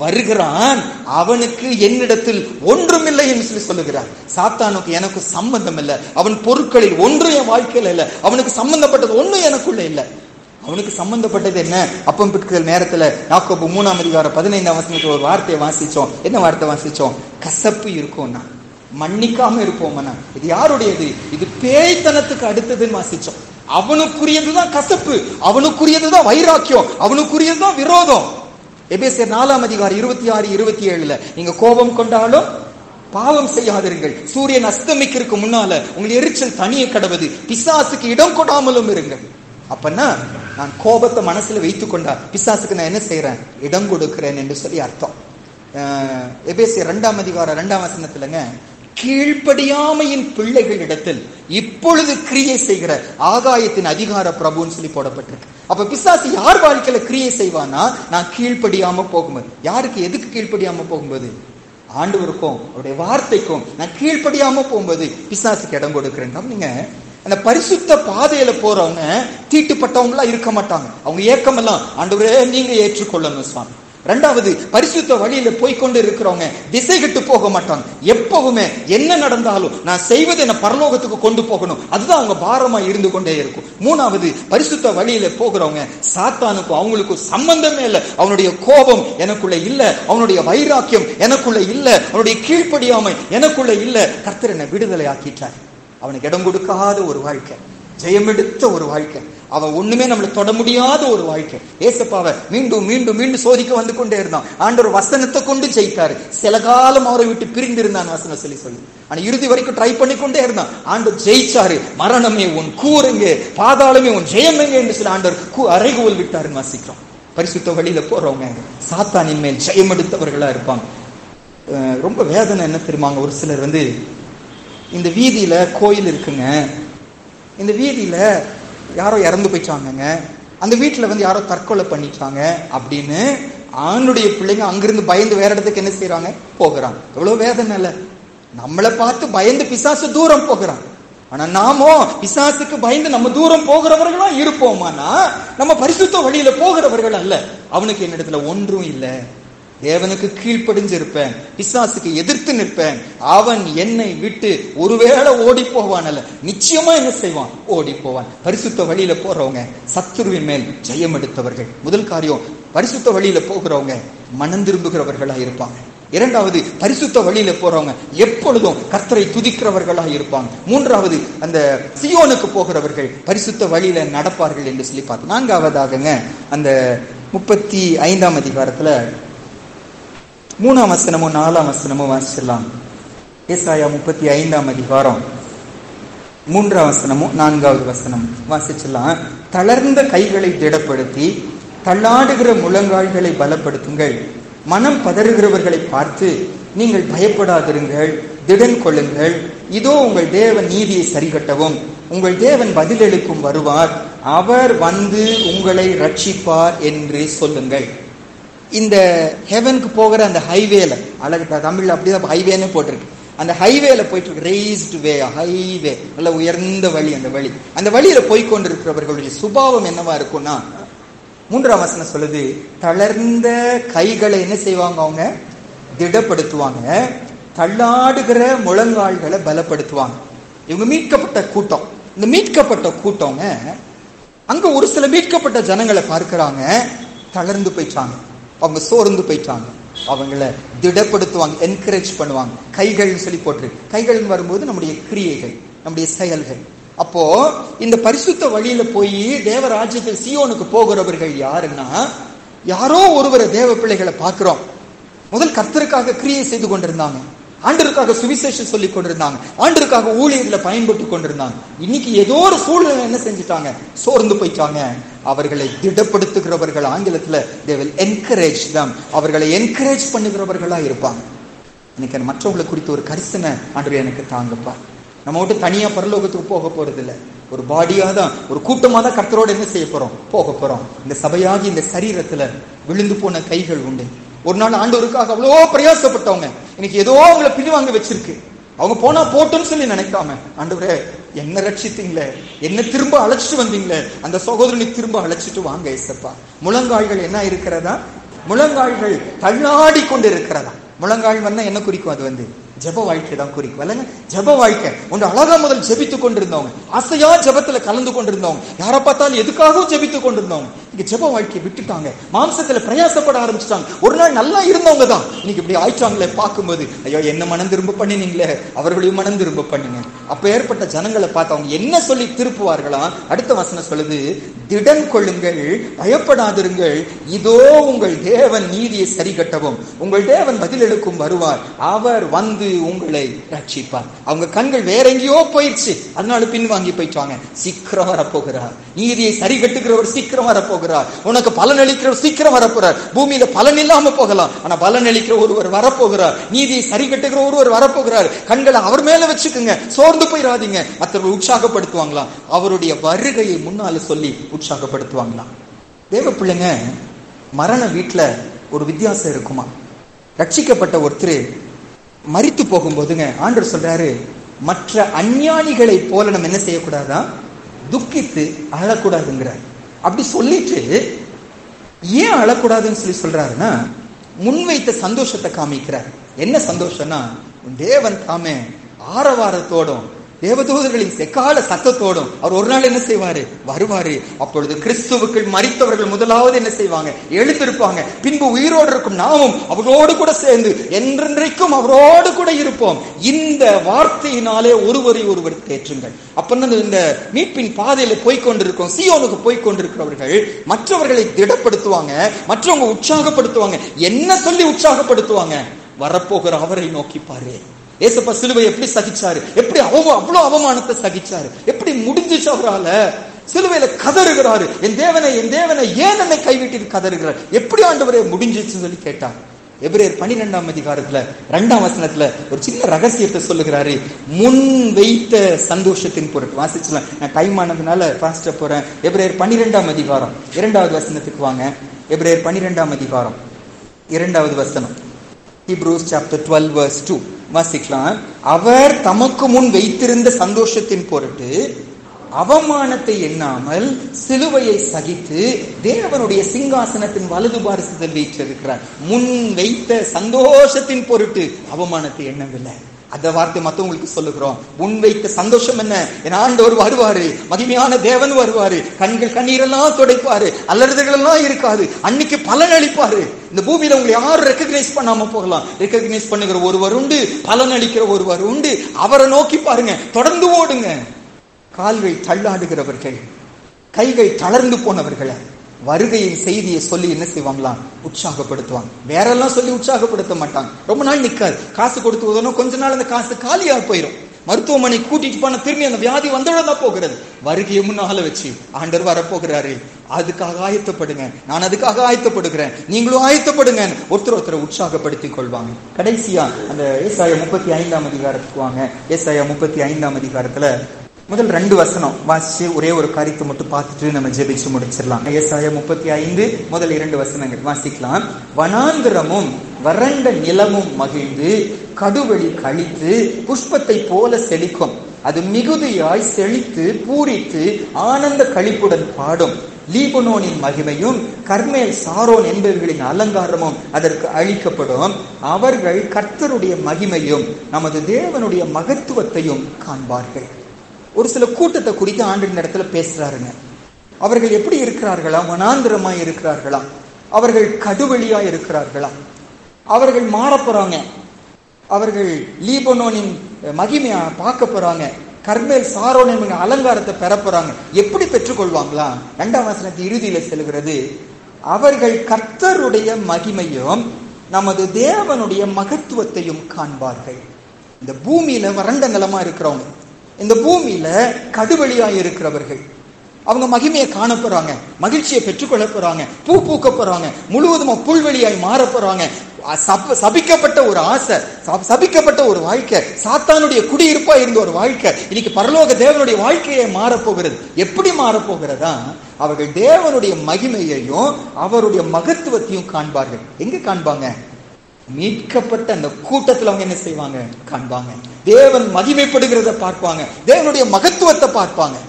வருகிறான், அவனுக்கு என்னிடத்தில் ஒன்றுமில்லை என்று சொல்லி சொல்லுகிறார். சாத்தானுக்கு எனக்கு சம்பந்தம் இல்லை, அவன் பொருட்களில் ஒன்றும் என் வாழ்க்கையில இல்லை, அவனுக்கு சம்பந்தப்பட்டது ஒன்றும் எனக்குள்ள இல்லை. அவனுக்கு சம்பந்தப்பட்டது என்ன? அப்பம் பிற்கிற நேரத்துல யாக்கோபு 3:15 ஒரு வார்த்தையை வாசிச்சோம். என்ன வார்த்தை வாசிச்சோம்? கசப்பு இருக்கும்னா, மன்னிக்காம இருப்போம்னா. இது யாருடையது? இது பேய்த்தனத்துக்கு அடுத்ததுன்னு வாசிச்சோம். அவனுக்குரியதுதான் கசப்பு, அவனுக்குரியதுதான் வைராக்கியம், அவனுக்குரியதுதான் விரோதம். எபேசியர் 4:26-27 நீங்க கோபம் கொண்டாலும் பாவம் செய்யாதிருங்கள், சூரியன் அஸ்தமிக்கிறதுக்கு முன்னால உங்கள் எரிச்சல் தனியே கடவுது, பிசாசுக்கு இடம் கொடாமலும் இருங்கள். அப்பன்னா நான் கோபத்தை மனசுல வைத்துக் கொண்டா பிசாசுக்கு நான் என்ன செய்யறேன், இடம் கொடுக்கிறேன் என்று சொல்லி அர்த்தம். எபேசியர் 2:2 கீழ்ப்படியாமையின் பிள்ளைகள் இடத்தில் இப்பொழுது கிரியை செய்கிற ஆகாயத்தின் அதிகார பிரபுன்னு சொல்லி போடப்பட்டிருக்கு. அப்ப பிசாசு யார் வாழ்க்கையில கிரியை செய்வானா, நான் கீழ்ப்படியாம போகும்போது. யாருக்கு, எதுக்கு கீழ்ப்படியாம போகும்போது? ஆண்டவருக்கும் அவருடைய வார்த்தைக்கும் நான் கீழ்ப்படியாம போகும்போது பிசாசுக்கு இடம் கொடுக்கிறேன். நீங்க அந்த பரிசுத்த பாதையில போறவங்க தீட்டுப்பட்டவங்களா இருக்க மாட்டாங்க. அவங்க ஏக்கமெல்லாம் ஆண்டவரே நீங்க ஏற்றுக்கொள்ளணும் சுவாமி. ரெண்டாவது, பரிசுத்த வழியில போய்கொண்டு இருக்கிறவங்க திசை கெட்டு போக மாட்டாங்க. எப்பவுமே என்ன நடந்தாலும் நான் செய்வது என்ன பரலோகத்துக்கு கொண்டு போகணும், அதுதான் அவங்க பாரமா இருந்து கொண்டே இருக்கும். மூணாவது, பரிசுத்த வழியில போகிறவங்க சாத்தானுக்கும் அவங்களுக்கும் சம்பந்தமே இல்லை. அவனுடைய கோபம் எனக்குள்ள இல்ல, அவனுடைய வைராக்கியம் எனக்குள்ள இல்ல, அவனுடைய கீழ்ப்படியாமை எனக்குள்ள இல்ல. கர்த்தர் என்னை விடுதலை ஆக்கிட்டார். அவனுக்கு இடம் கொடுக்காத ஒரு வாழ்க்கை, ஜெயமெடுத்த ஒரு வாழ்க்கை, அவன் ஒண்ணுமே நம்மளை தொட முடியாத ஒரு வாழ்க்கை. ஏசப்பாவை மீண்டும் மீண்டும் மீண்டும் சோதிக்க வந்து கொண்டே இருந்தான். ஆண்டவர் வசனத்தை கொண்டு ஜெயித்தாரு. சில காலம் அவரை விட்டு பிரிந்து இருந்தான் வசனம் சொல்லி ஆனா இறுதி வரைக்கும் ட்ரை பண்ணி கொண்டே இருந்தான். ஆண்டவர் ஜெயிச்சாரு. மரணமே உன் கூறுங்க, பாதாளமே உன் ஜெயமெங்க என்று சொல்லி ஆண்டவர் அறைகோல் விட்டாருன்னு வாசிக்கிறோம். பரிசுத்த வழியில போறவங்க சாத்தானின் மேல் ஜெயமெடுத்தவர்களா இருப்பாங்க. ரொம்ப வேதனை என்ன தெரியுமாங்க, ஒரு சிலர் இந்த வீதியில கோயில் இருக்குங்க, இந்த வீதியில யாரோ இறந்து போயிட்டாங்க, அந்த வீட்டுல யாரோ தற்கொலை பண்ணிட்டாங்க அப்படின்னு ஆணுடைய பிள்ளைங்க அங்கிருந்து பயந்து வேற இடத்துக்கு என்ன செய்யறாங்க, போகிறாங்க. எவ்வளவு வேதனை இல்ல? நம்மளை பார்த்து பயந்து பிசாசு தூரம் போகிறான். ஆனா நாமோ பிசாசுக்கு பயந்து நம்ம தூரம் போகிறவர்களா இருப்போமானா நம்ம பரிசுத்த வழியில போகிறவர்கள் அல்ல. அவனுக்கு என்னிடத்துல ஒன்றும் இல்லை, தேவனுக்கு கீழ்ப்படிஞ்சு இருப்பேன், பிசாசுக்கு எதிர்த்து நிற்பேன். அவன் என்னை விட்டு ஒருவேளை ஓடி போவான் அல்ல, நிச்சயமா என்ன செய்வான், ஓடி போவான். பரிசுத்த வழியில போறவங்க சத்துருவின் மேல் ஜெயம் எடுத்தவர்கள். முதல் காரியம், பரிசுத்த வழியில போகிறவங்க மனம் திரும்புகிறவர்களா இருப்பாங்க. இரண்டாவது, பரிசுத்த வழியில போறவங்க எப்பொழுதும் கர்த்தரை துதிக்கிறவர்களா இருப்பாங்க. மூன்றாவது, அந்த சியோனுக்கு போகிறவர்கள் பரிசுத்த வழியில நடப்பார்கள் என்று சொல்லி பார்த்தோம். நான்காவதாகங்க அந்த 35 3ஆம் வசனமும் 4ஆம் வசனமும் வாசிச்சிடலாம். ஏசாயா 35 3ஆம் வசனமும் 4வது வசனம் வாசிச்சிடலாம். தளர்ந்த கைகளை திடப்படுத்தி தள்ளாடுகிற முழங்கால்களை பலப்படுத்துங்கள். மனம் பதறுகிறவர்களை பார்த்து நீங்கள் பயப்படாதிருங்கள், திடன் கொள்ளுங்கள். இதோ உங்கள் தேவன் நீதியை சரிகட்டவும் உங்கள் தேவன் பதிலளிக்கும் வருவார், அவர் வந்து உங்களை ரட்சிப்பார் என்று சொல்லுங்கள். இந்த ஹெவனுக்கு போகிற அந்த ஹைவேல, அழகு தமிழ்ல அப்படிதான் ஹைவேன்னு போட்டிருக்கு, அந்த ஹைவேல போயிட்டு இருக்கு, ரெய்ஸ்டு வே, ஹைவே, நல்ல உயர்ந்த வழி. அந்த வழியில போய்கொண்டிருக்கிறவர்களுடைய சுபாவம் என்னவா இருக்கும்னா, 3ஆம் வசனம் சொல்லுது, தளர்ந்த கைகளை என்ன செய்வாங்க, அவங்க திடப்படுத்துவாங்க, தள்ளாடுகிற முழங்கால்களை பலப்படுத்துவாங்க. இவங்க மீட்கப்பட்ட கூட்டம். இந்த மீட்கப்பட்ட கூட்டங்க அங்க ஒரு சில மீட்கப்பட்ட ஜனங்களை பார்க்கிறாங்க, தளர்ந்து போயிட்டாங்க, அவங்க சோர்ந்து போயிட்டாங்க, அவங்கள திடப்படுத்துவாங்க, என்கரேஜ் பண்ணுவாங்க. கைகள்னு சொல்லி போட்டு, கைகள்னு வரும்போது நம்முடைய கிரியைகள், நம்முடைய செயல்கள். அப்போ இந்த பரிசுத்த வழியில போய் தேவராஜ்யத்தில் சீயோனுக்கு போகிறவர்கள் யாருன்னா, யாரோ ஒருவரை தேவ பிள்ளைகளை பார்க்கிறோம். முதல் கர்த்தருக்காக கிரியை செய்து கொண்டிருந்தாங்க, ஆண்டருக்காக சுவிசேஷம் சொல்லி கொண்டிருந்தாங்க, ஆண்டருக்காக ஊழியர்களை பயன்பட்டு கொண்டிருந்தாங்க. இன்னைக்கு ஏதோ ஒரு சூழ்நிலை என்ன செஞ்சுட்டாங்க, சோர்ந்து போயிட்டாங்க. அவர்களை திடப்படுத்துகிறவர்கள், ஆங்கிலத்துல they will encourage them, அவர்களை என்கரேஜ் பண்ணுகிறவர்களா இருப்பாங்க. இன்னைக்கு மற்றவங்களை குறித்து ஒரு கரிசனை ஆண்டவர் எனக்கு தாங்கப்பா. நம்ம மட்டும் தனியா பரலோகத்துக்கு போக போறது இல்லை, ஒரு பாடியா தான், ஒரு கூட்டமா தான் கர்த்தரோட என்ன செய்ய போறோம், போக போறோம். இந்த சபையாகி இந்த சரீரத்துல விழுந்து போன கைகள் உண்டு. ஒரு நாள் ஆண்டவருக்காக அவ்வளோ பிரயாசப்பட்டவங்க இன்னைக்கு ஏதோ அவங்களை பின்வாங்க வச்சிருக்கு. அவங்க போனா போட்டோம்னு சொல்லி நினைக்காம, ஆண்டவரே என்ன ரட்சித்தீங்களே, என்ன திரும்ப அழைச்சிட்டு வந்தீங்களே, அந்த சகோதரனை திரும்ப அழைச்சிட்டு வாங்க ஏசப்பா. முழங்கால்கள் என்ன இருக்கிறதா, முழங்கால்கள் தள்ளாடி கொண்டு இருக்கிறதா. முழங்கால் வந்தா என்ன குறிக்கும், அது ஜெப வாழ்க்கை தான் குறிக்கும் இல்லைங்க. ஜெப வாழ்க்கை ஒன்று அழகா முதல் ஜெபித்து கொண்டிருந்தவங்க, ஆசையா ஜெபத்துல கலந்து கொண்டிருந்தவங்க, யாரை பார்த்தாலும் எதுக்காகவும் ஜெபித்து கொண்டிருந்தவங்க, இங்க ஜெப வாழ்க்கையை விட்டுட்டாங்க, மாம்சத்துல பிரயாசப்பட ஆரம்பிச்சுட்டாங்க. ஒரு நாள் நல்லா இருந்தவங்க தான் இன்னைக்கு இப்படி ஆயிட்டாங்களே. பார்க்கும்போது ஐயோ என்ன மனம் திரும்ப பண்ணினீங்களே, அவர்களையும் மனம் திரும்ப பண்ணுங்க. அப்ப ஏற்பட்ட ஜனங்களை பார்த்து அவங்க என்ன சொல்லி திருப்புவார்களா, அடுத்த வசனம் சொல்லுது, திடன் கொள்ளுங்கள், பயப்படாதிருங்கள், இதோ உங்கள் தேவன் நீதியை சரி கட்டவும் உங்கள் தேவன் பதிலெடுக்கும் வருவார், அவர் வந்து உங்களை ரட்சிப்பார். அவங்க கண்கள் வேற எங்கேயோ போயிடுச்சு, அதனால பின்வாங்கி போயிட்டாங்க. சீக்கிரம் வரப்போகிறார், நீதியை சரி கட்டுகிறவர் சீக்கிரம் வரப்போகிறார், உனக்கு பலன் அளிக்கிறவர் சீக்கிரம் வரப்போறார். பூமியில பலன் இல்லாம போகலாம், ஆனா பலன் அளிக்கிற ஒருவர் வரப்போகிறார், நீதியை சரி கட்டுகிற ஒருவர் வரப்போகிறார். கண்களை அவர் மேல வச்சுக்குங்க, சோர்ந்து போயிடாதீங்க. மற்றவர்கள் உற்சாகப்படுத்துவாங்களாம், அவருடைய வருகையை முன்னால சொல்லி உற்சாகப்படுத்துவாங்களாம். தேவ பிள்ளைங்க, மரண வீட்டுல ஒரு வித்தியாசம் இருக்குமா. ரட்சிக்கப்பட்ட ஒருத்தர் மரித்து போகும்போதுங்க ஆண்டவர் சொல்றாரு, மற்ற அஞ்ஞானிகளை போல நம்ம என்ன செய்யக்கூடாதா, துக்கித்து அழக்கூடாதுங்கிறார். அப்படி சொல்லிட்டு ஏன் அழக்கூடாதுன்னு சொல்லி சொல்றாருன்னா, முன்வைத்த சந்தோஷத்தை காமிக்கிறார். என்ன சந்தோஷம்னா, தேவன் தாமே ஆரவாரத்தோடும் தேவதூதர்களின் செக்கால சத்தத்தோடும் அவர் ஒரு நாள் என்ன செய்வாரு, வருவாரு. அப்பொழுது கிறிஸ்துவுக்கு மரித்தவர்கள் முதலாவது என்ன செய்வாங்க, எழுந்திருப்பாங்க. பின்பு உயிரோடு இருக்கும் நாமும் அவரோடு கூட சேர்ந்து என்றென்றைக்கும் அவரோடு கூட இருப்போம். இந்த வார்த்தையினாலே ஒருவரை ஒருவர் தேற்றுங்கள். அப்ப இந்த மீட்பின் பாதையில போய்கொண்டிருக்கோம், சீயோனுக்கு போய்கொண்டிருக்கிறவர்கள் மற்றவர்களை திடப்படுத்துவாங்க, மற்றவங்க உற்சாகப்படுத்துவாங்க. என்ன சொல்லி உற்சாகப்படுத்துவாங்க, வரப்போகிற அவரை நோக்கி பாரு. ஏசப்பா சிலுவை எப்படி சகிச்சாரு, எப்படி அவ்வளவு அவமானத்தை சகிச்சாரு, எப்படி முடிஞ்சிச்சு அவரால. சிலுவையில கதறுகிறாரு, என் தேவனை என் தேவனை ஏன் என்னை கைவிட்டு கதறுகிறார், எப்படி ஆண்டவரே முடிஞ்சிச்சுன்னு சொல்லி கேட்டார். எபிரேயர் 12ஆம் அதிகாரத்துல 2ஆம் வசனத்துல ஒரு சின்ன ரகசியத்தை சொல்லுகிறாரு. முன் வைத்த சந்தோஷத்தின் பொருட்டு வாசிச்சலாம், நான் டைம் ஆனதுனால ஃபாஸ்டா போறேன். எபிரேயர் 12ஆம் அதிகாரம் 2வது வசனத்துக்கு வாங்க. எபிரேயர் 12ஆம் அதிகாரம் 2வது வசனம், Hebrews chapter 12 verse 2 வாசிக்கலாம். அவர் தமக்கு முன் வைத்திருந்த சந்தோஷத்தின் பொருட்டு அவமானத்தை எண்ணாமல் சிலுவையை சகித்து தேவனுடைய சிங்காசனத்தின் வலது பாரசத்தில் வீற்றிருக்கிறார். முன் வைத்த சந்தோஷத்தின் பொருட்டு அவமானத்தை எண்ணவில்லை. அந்த வார்த்தை மத்தவங்களுக்கு சொல்லுகிறோம். முன் வைத்த சந்தோஷம் என்ன, என் ஆண்டவர் வருவாரு, மகிமையான தேவன் வருவாரு, கண்கள் கண்ணீரெல்லாம் துடைப்பாரு, அல்லறுதல்கள் எல்லாம் இருக்காது, அன்னைக்கு பலன் அளிப்பாரு. இந்த பூமியில உங்களை யாரும் ரெக்கக்னைஸ் பண்ணாம போகலாம், ரெக்கக்னைஸ் பண்ணுகிற ஒருவர் உண்டு, பலன் அளிக்கிற ஒருவர் உண்டு. அவரை நோக்கி பாருங்க, தொடர்ந்து ஓடுங்க. கால்கள் தள்ளாடுகிறவர்கள், கைகள் தளர்ந்து போனவர்களை வருகையின் செய்தியை சொல்லி என்ன செய்வாங்களாம், உற்சாகப்படுத்துவாங்க. வேற எல்லாம் சொல்லி உற்சாகப்படுத்த மாட்டாங்க. ரொம்ப நாள் நிக்காது, காசு கொடுத்து உதவும், கொஞ்ச நாள் அந்த காசு காலியா போயிடும். மருத்துவமனை கூட்டிட்டு போன திரும்பி அந்த வியாதி வந்துதான் போகிறது. வருகையை முன்னால வச்சு ஆண்டவர் வரப்போகிறாரு, அதுக்காக ஆயத்தப்படுங்க, நான் அதுக்காக ஆயத்தப்படுகிறேன், நீங்களும் ஆயத்தப்படுங்க, ஒருத்தர் உற்சாகப்படுத்திக் கொள்வாங்க. கடைசியா அந்த ஏசாயா 35ஆம் அதிகாரத்துக்கு வாங்க. ஏசாயா 35ஆம் அதிகாரத்துல முதல் 2 வசனம் வாசிச்சு ஒரே ஒரு காரியத்தை மட்டும் பார்த்துட்டு நம்ம ஜெபிச்சு முடிச்சிடலாம். ஏசாயா 35 முதல் 2 வசனங்கள் வாசிக்கலாம். வனாந்திரமும் வறண்ட நிலமும் மகிழ்ந்து கடுவெளி கழித்து புஷ்பத்தை போல செழிக்கும், அது மிகுதியாய் செழித்து பூரித்து ஆனந்த களிப்புடன் பாடும். லீபனோனின் மகிமையும் கர்மேல் சாரோன் என்பவர்களின் அலங்காரமும் அதற்கு அளிக்கப்படும். அவர்கள் கர்த்தருடைய மகிமையும் நமது தேவனுடைய மகத்துவத்தையும் காண்பார்கள். ஒரு சில கூட்டத்தை குறித்து ஆண்டின் இடத்துல பேசுறாருங்க. அவர்கள் எப்படி இருக்கிறார்களா, வனாந்திரமாய் இருக்கிறார்களா, அவர்கள் கடுவெளியா இருக்கிறார்களா, அவர்கள் மாற போறாங்க. அவர்கள் லீபனோனின் மகிமையா பார்க்க போறாங்க. கர்மேல் சாரோன் என்கிற அலங்காரத்தை பெற போறாங்க. எப்படி பெற்றுக்கொள்வாங்களா? 2ஆம் வசனத்தின் இறுதியில செல்கிறது, அவர்கள் கர்த்தருடைய மகிமையும் நமது தேவனுடைய மகத்துவத்தையும் காண்பார்கள். இந்த பூமியில வறண்ட நிலமா இருக்கிறவங்க, இந்த பூமியில கடுவழியா இருக்கிறவர்கள், அவங்க மகிமையை காண போறாங்க, மகிழ்ச்சியை பெற்றுக்கொள்ள போறாங்க, பூ பூக்க போறாங்க, முழுவதுமா புல்வெளியாய் மாற போறாங்க. சபிக்கப்பட்ட ஒரு ஆசை, சபிக்கப்பட்ட ஒரு வாழ்க்கை, சாத்தானுடைய குடியிருப்பா இருந்த ஒரு வாழ்க்கை இன்னைக்கு பரலோக தேவனுடைய வாழ்க்கையை மாறப்போகிறது. எப்படி மாறப்போகிறதா? அவர்கள் தேவனுடைய மகிமையையும் அவருடைய மகத்துவத்தையும் காண்பார்கள். எங்க காண்பாங்க? மீட்கப்பட்ட அந்த கூட்டத்தில் அவங்க என்ன செய்வாங்க? காண்பாங்க. தேவன் மகிமைப்படுகிறத பார்ப்பாங்க, தேவனுடைய மகத்துவத்தை பார்ப்பாங்க.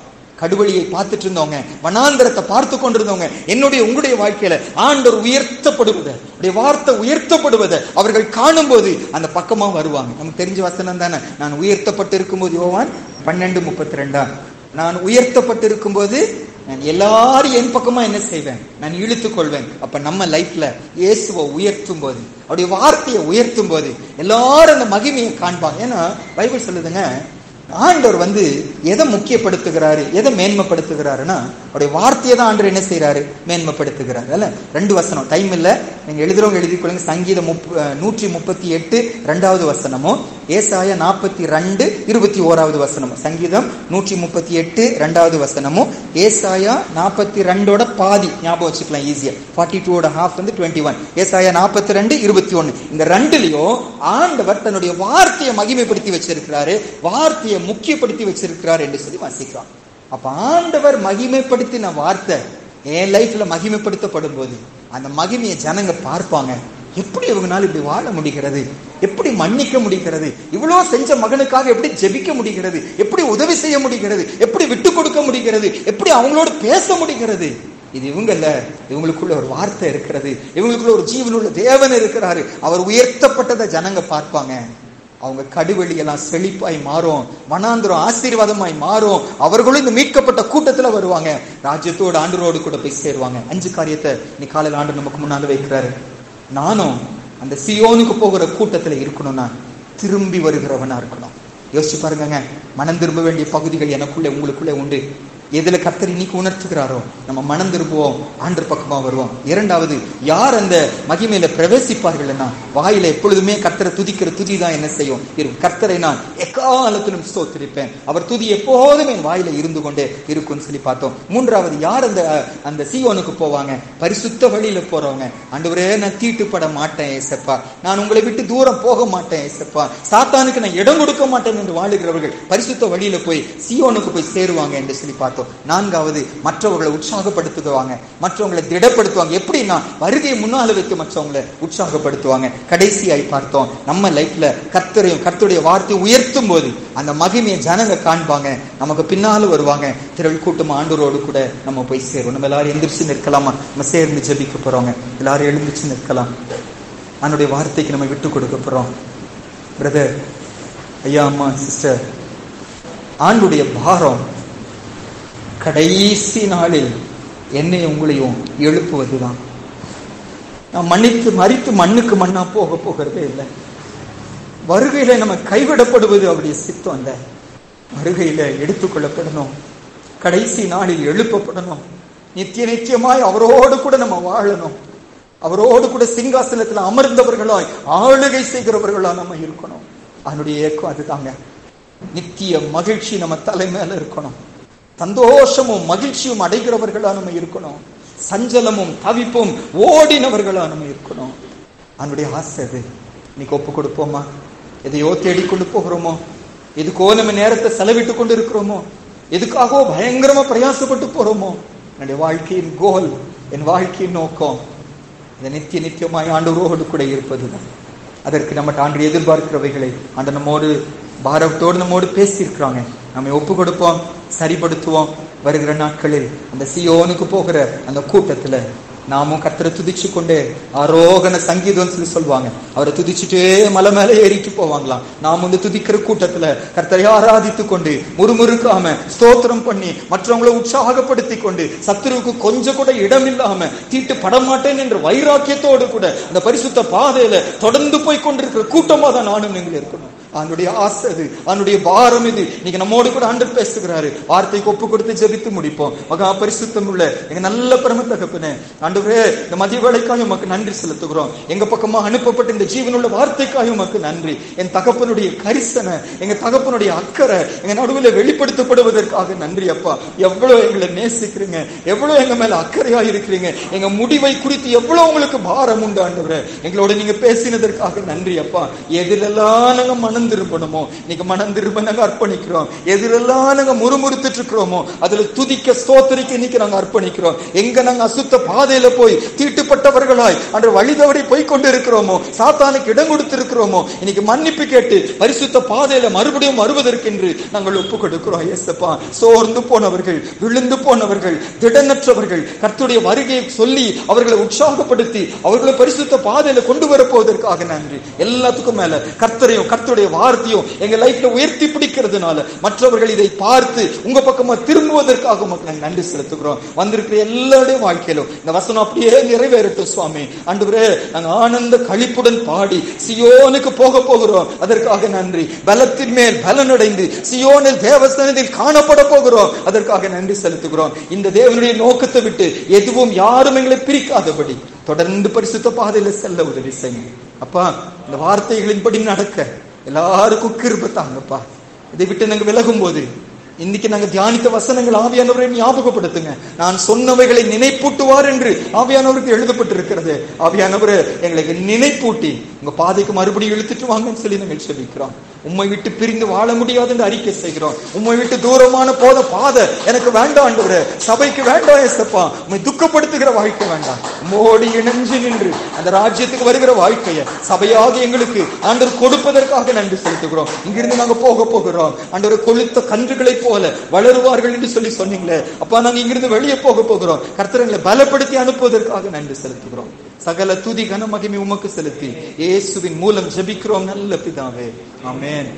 கடுவழியை பார்த்துட்டு இருந்தவங்க, வனாந்தரத்தை பார்த்து கொண்டிருந்தவங்க, என்னுடைய உங்களுடைய வாழ்க்கையில ஆண்டவர் உயர்த்தப்படுவதை, வார்த்தை உயர்த்தப்படுவதை அவர்கள் காணும் போது அந்த பக்கமா வருவாங்க. நமக்கு தெரிஞ்ச வசனம் தானே, நான் உயர்த்தப்பட்டு இருக்கும்போது, யோவான் 12:32, நான் உயர்த்தப்பட்டு இருக்கும்போது நான் எல்லாரும் என் பக்கமா என்ன செய்வேன்? நான் இழுத்துக் கொள்வேன். அப்ப நம்ம லைஃப்ல இயேசுவை உயர்த்தும் போது, அவருடைய வார்த்தையை உயர்த்தும் போது எல்லாரும் அந்த மகிமையை காண்பாங்க. ஏன்னா பைபிள் சொல்லுதுங்க, ஆண்டவர் எதை முக்கியப்படுத்துகிறாரு, எதை மேன்மைப்படுத்துகிறாருன்னா அவருடைய வார்த்தையை தான் ஆண்டவர் என்ன செய்யறாரு? மேன்மைப்படுத்துகிறாரு. அல்ல 2 வசனம், டைம் இல்ல, நீங்க எழுதுறவங்க எழுதிக்கொள்ளுங்க. சங்கீதம் 138 2வது வசனமும், ஏசாயா 42 21வது வசனமும். சங்கீதம் 138 2வது வசனமும், ஏசாயா 42 பாதி ஞாபகம் வச்சுக்கலாம் ஈஸியா. 42.5 21. ஏசாயா 42 21. இந்த ரெண்டுலயும் ஆண்டவர் தன்னுடைய வார்த்தையை மகிமைப்படுத்தி வச்சிருக்கிறாரு, வார்த்தையை முக்கியப்படுத்தி வச்சிருக்கிறார் என்று சொல்லி வாசிக்கிறோம். அப்ப ஆண்டவர் மகிமைப்படுத்தின வார்த்தை என் லைஃப்ல மகிமைப்படுத்தப்படும் போது அந்த மகிமையை ஜனங்க பார்ப்பாங்க. எப்படி இவங்கனால இப்படி வாழ முடிகிறது, எப்படி மன்னிக்க முடிகிறது, இவ்வளவு செஞ்ச மகனுக்காக எப்படி ஜெபிக்க முடிகிறது, எப்படி உதவி செய்ய முடிகிறது, எப்படி விட்டு கொடுக்க முடிகிறது, எப்படி அவங்களோட பேச முடிகிறது. இது இவங்கல்ல, இவங்களுக்குள்ள ஒரு வார்த்தை இருக்கிறது, இவங்களுக்குள்ள ஒரு ஜீவனுள்ள தேவன் இருக்கிறாரு. அவர் உயர்த்தப்பட்டதை ஜனங்க பார்ப்பாங்க. அவங்க கடுவெளி எல்லாம் செழிப்பாய் மாறும், வனாந்திரம் ஆசீர்வாதமாய் மாறும். அவர்களும் இந்த மீட்கப்பட்ட கூட்டத்துல வருவாங்க, ராஜ்யத்தோடு ஆண்டவரோடு கூட போய் சேருவாங்க. 5 காரியத்தை நீ காலையில் ஆண்டு நமக்கு முன்னால வைக்கிறாரு. நானும் அந்த சியோனுக்கு போகிற கூட்டத்துல இருக்கணும்னா திரும்பி வருகிறவனா இருக்கணும். யோசிச்சு பாருங்க, மனம் திரும்ப வேண்டிய பகுதிகள் எனக்குள்ளே உங்களுக்குள்ளே உண்டு. எதுல கர்த்தர் இன்னைக்கு உணர்த்துகிறாரோ நம்ம மனம் திரும்புவோம், ஆண்டர் பக்கமா வருவோம். 2வது, யார் அந்த மகிமையில பிரவேசிப்பார்கள்னா வாயில எப்பொழுதுமே கர்த்தரை துதிக்கிற துதி தான் என்ன செய்யும்? கர்த்தரை நான் எக்காலத்திலும் ஸ்தோத்திரிப்பேன், அவர் துதி எப்போதும் என் வாயில இருந்து கொண்டே இருக்கும்னு சொல்லி பார்த்தோம். 3வது, யார் அந்த சீயோனுக்கு போவாங்க? பரிசுத்த வழியில போறவங்க. ஆண்டவரே, நான் தீட்டுப்பட மாட்டேன் ஏசப்பா, நான் உங்களை விட்டு தூரம் போக மாட்டேன் ஏசப்பா, சாத்தானுக்கு நான் இடம் கொடுக்க மாட்டேன் என்று வாழுகிறவர்கள் பரிசுத்த வழியில போய் சீயோனுக்கு போய் சேருவாங்க என்று சொல்லி பார்த்தோம். 4வது, மற்றவர்களை உற்சாகப்படுத்துவாங்க, மற்றவங்களை திடப்படுத்துவாங்க. எப்படின்னா வருகையை முன்னால வைத்து மற்றவங்களை உற்சாகப்படுத்துவாங்க. கடைசியாய் பார்த்தோம், நம்ம லைஃப்ல கர்த்தரையும் கர்த்தருடைய வார்த்தையை உயர்த்தும் போது அந்த மகிமையை ஜனங்க காண்பாங்க, நமக்கு பின்னால வருவாங்க. திரள் கூட்டம் ஆண்டவரோடு கூட நம்ம போய் சேருவோம். நம்ம எல்லாரும் எந்திரிச்சு நிற்கலாமா? நம்ம சேர்ந்து ஜெபிக்க போறோங்க. எல்லாரும் எழுந்திரிச்சு நிற்கலாம். அவனுடைய வார்த்தைக்கு நம்ம விட்டு கொடுக்க போறோம். பிரதர், ஐயா, அம்மா, சிஸ்டர், ஆண்டுடைய பாரம் கடைசி நாளில் என்னை உங்களையும் எழுப்புவதுதான். நாம் மறித்து மண்ணுக்கு மண்ணா போகிறதே இல்லை. வருகையில நம்ம கைவிடப்படுவது அவருடைய சித்தம் அல்ல. வருகையில எடுத்துக்கொள்ளப்படணும், கடைசி நாளில் எழுப்பப்படணும், நித்தியமாய் அவரோடு கூட நம்ம வாழணும், அவரோடு கூட சிங்காசனத்தில் அமர்ந்தவர்களாய் ஆளுகை செய்கிறவர்களா நம்ம இருக்கணும். அதனுடைய ஏக்கம் அதுதாங்க. நித்திய மகிழ்ச்சி நம்ம தலை மேல இருக்கணும், சந்தோஷமும் மகிழ்ச்சியும் அடைகிறவர்களா நம்ம இருக்கணும், சஞ்சலமும் தவிப்பும் ஓடினவர்களா நம்ம இருக்கணும். அதனுடைய ஆசை அது. இன்னைக்கு ஒப்பு கொடுப்போமா? எதையோ தேடிக்கொண்டு போகிறோமோ, எதுக்கோ நம்ம நேரத்தை செலவிட்டு கொண்டு இருக்கிறோமோ, எதுக்காகவோ பயங்கரமா பிரயாசப்பட்டு போறோமோ? என்னுடைய வாழ்க்கையின் கோல், என் வாழ்க்கையின் நோக்கம் இந்த நித்தியமாய் ஆண்டவரோடு கூட இருப்பதுதான். அதற்கு நம்ம ஆண்டு எதிர்பார்க்கிறவைகளை ஆண்டு நம்மோடு பாரத்தோடு நம்மோடு பேசியிருக்கிறாங்க. நம்ம ஒப்பு கொடுப்போம், சரிப்படுத்துவோம். வருகிற நாட்களில் அந்த சீயோனுக்கு போகிற அந்த கூட்டத்துல நாமும் கர்த்தரை துதிச்சு கொண்டே ஆரோகண சங்கீதம் சொல்லி சொல்லுவாங்க. அவரை துதிச்சுட்டே மலை மேல ஏறிட்டு போவாங்களாம். நாம் வந்து துதிக்கிற கூட்டத்துல கர்த்தரை ஆராதித்து கொண்டு முறுமுறுக்காம ஸ்தோத்திரம் பண்ணி மற்றவங்களை உற்சாகப்படுத்தி கொண்டு சத்துருவுக்கு கொஞ்சம் கூட இடம் இல்லாம தீட்டு படமாட்டேன் என்ற வைராக்கியத்தோடு கூட அந்த பரிசுத்த பாதையில தொடர்ந்து போய் கொண்டிருக்கிற கூட்டமா தான் நானும் நீங்கள் இருக்கணும். அவனுடைய ஆசை அது, அவனுடைய பாரம் இது. இன்னைக்கு நம்மோடு கூட ஆண்டவர் பேசுகிறாரு. வார்த்தைக்கு ஒப்பு கொடுத்து ஜெபித்து முடிப்போம். மகா பரிசுத்தம் உள்ள எங்க நல்ல பரம தகப்பனே, ஆண்டவரே, இந்த மதிய வேளைக்காக உமக்கு நன்றி செலுத்துகிறோம். எங்க பக்கமா அனுப்பப்பட்ட இந்த ஜீவனுள்ள வார்த்தைக்காக உமக்கு நன்றி. என் தகப்பனுடைய கரிசனை, எங்க தகப்பனுடைய அக்கறை எங்க நடுவில் வெளிப்படுத்தப்படுவதற்காக நன்றி அப்பா. எவ்வளவு எங்களை நேசிக்கிறீங்க, எவ்வளவு எங்க மேல அக்கறையா இருக்கிறீங்க, எங்க முடிவை குறித்து எவ்வளவு உங்களுக்கு பாரம் உண்டு ஆண்டவரே. எங்களோட நீங்க பேசினதற்காக நன்றி அப்பா. எதிரெல்லாம் நாங்க மனம் திரும்பணுமோ இன்னைக்கு மனம் திரும்ப நாங்க அர்ப்பணிக்கிறோம். எதிரெல்லாம் நாங்க முறுமுறுத்துட்டு இருக்கிறோமோ அதுல துதிக்க ஸ்தோத்திரிக்க இன்னைக்கு நாங்க அர்ப்பணிக்கிறோம். எங்க நாங்க அசுத்த பாதையில போய் தீட்டுப்பட்டவர்களாய் அன்று வழி தவறி போய் கொண்டு இருக்கிறோமோ, சாத்தானுக்கு இடம் கொடுத்து இருக்கிறோமோ, இன்னைக்கு மன்னிப்பு கேட்டு பரிசுத்த பாதையில மறுபடியும் வருவதற்கென்று நாங்கள் ஒப்பு கொடுக்கிறோம். ஏசப்பா, சோர்ந்து போனவர்கள், விழுந்து போனவர்கள், திடனற்றவர்கள் கர்த்தருடைய வருகையை சொல்லி அவர்களை உற்சாகப்படுத்தி அவர்களை பரிசுத்த பாதையில கொண்டு வரப்போவதற்காக நன்றி. எல்லாத்துக்கும் மேல கர்த்தரையும் கர்த்தருடைய வார்த்தையும் எங்க லைஃப்ல உயர்த்தி பிடிக்கிறதுனால மற்றவர்கள் இதை பார்த்து உங்க பக்கமா திரும்புவதற்காக நாங்கள் நன்றி செலுத்துகிறோம். வந்திருக்கிற எல்லாருடைய வாழ்க்கையிலும் இந்த வசனம் அப்படியே நிறைவேறட்டும் சுவாமி. ஆண்டவரே, நாங்க ஆனந்த களிப்புடன் பாடி சியோனுக்கு போக போகிறோம். அதற்காக நன்றி. பலத்தின் மேல் பலனடைந்து சியோனில் தேவஸ்தானத்தில் காணப்பட போகிறோம். அதற்காக நன்றி செலுத்துகிறோம். இந்த தேவனுடைய நோக்கத்தை விட்டு எதுவும் யாரும் எங்களை பிரிக்காதபடி தொடர்ந்து பரிசுத்த பாதையில செல்ல உதவி செய்யுங்க அப்பா. இந்த வார்த்தைகளின்படி நடக்க எல்லாருக்கும் கிருபை தாங்கப்பா. இதை விட்டு நாங்க விலகும் போது இன்னைக்கு நாங்க தியானித்த வசனங்கள் ஆவியானவரை ஞாபகப்படுத்துங்க. நான் சொன்னவைகளை நினைப்பூட்டுவார் என்று ஆவியானவருக்கு எழுதப்பட்டிருக்கிறது. ஆவியானவரை எங்களுக்கு நினைப்பூட்டி உங்க பாதைக்கு மறுபடியும் இழுத்துட்டு வாங்கன்னு சொல்லி நாங்கள் செபிக்கிறோம். உம்மை விட்டு பிரிந்து வாழ முடியாது என்று அறிக்கை செய்கிறோம். உம்மை விட்டு தூரமான பாதை எனக்கு வேண்டாம் ஆண்டவரே, சபைக்கு வேண்டாம் ஏசப்பா. உம்மை துக்கப்படுத்துகிற வாழ்க்கை வேண்டாம். உம்மோடு இணைஞ்சு நின்று அந்த ராஜ்யத்துக்கு வருகிற வாழ்க்கையை சபையாக எங்களுக்கு ஆண்டவர் கொடுப்பதற்காக நன்றி செலுத்துகிறோம். இங்கிருந்து நாங்க போக போகிறோம் ஆண்டவர். கொளுத்த கன்றுகளை போல வளருவார்கள் என்று சொல்லி சொன்னீங்களே அப்பா, நாங்க இங்கிருந்து வெளியே போக போகிறோம். கர்த்தர்களை பலப்படுத்தி அனுப்புவதற்காக நன்றி செலுத்துகிறோம். சகல துதி கன மகிமை உமக்கு செலுத்தி இயேசுவின் மூலம் ஜெபிக்கிறோம் நல்ல பிதாவே, ஆமென்.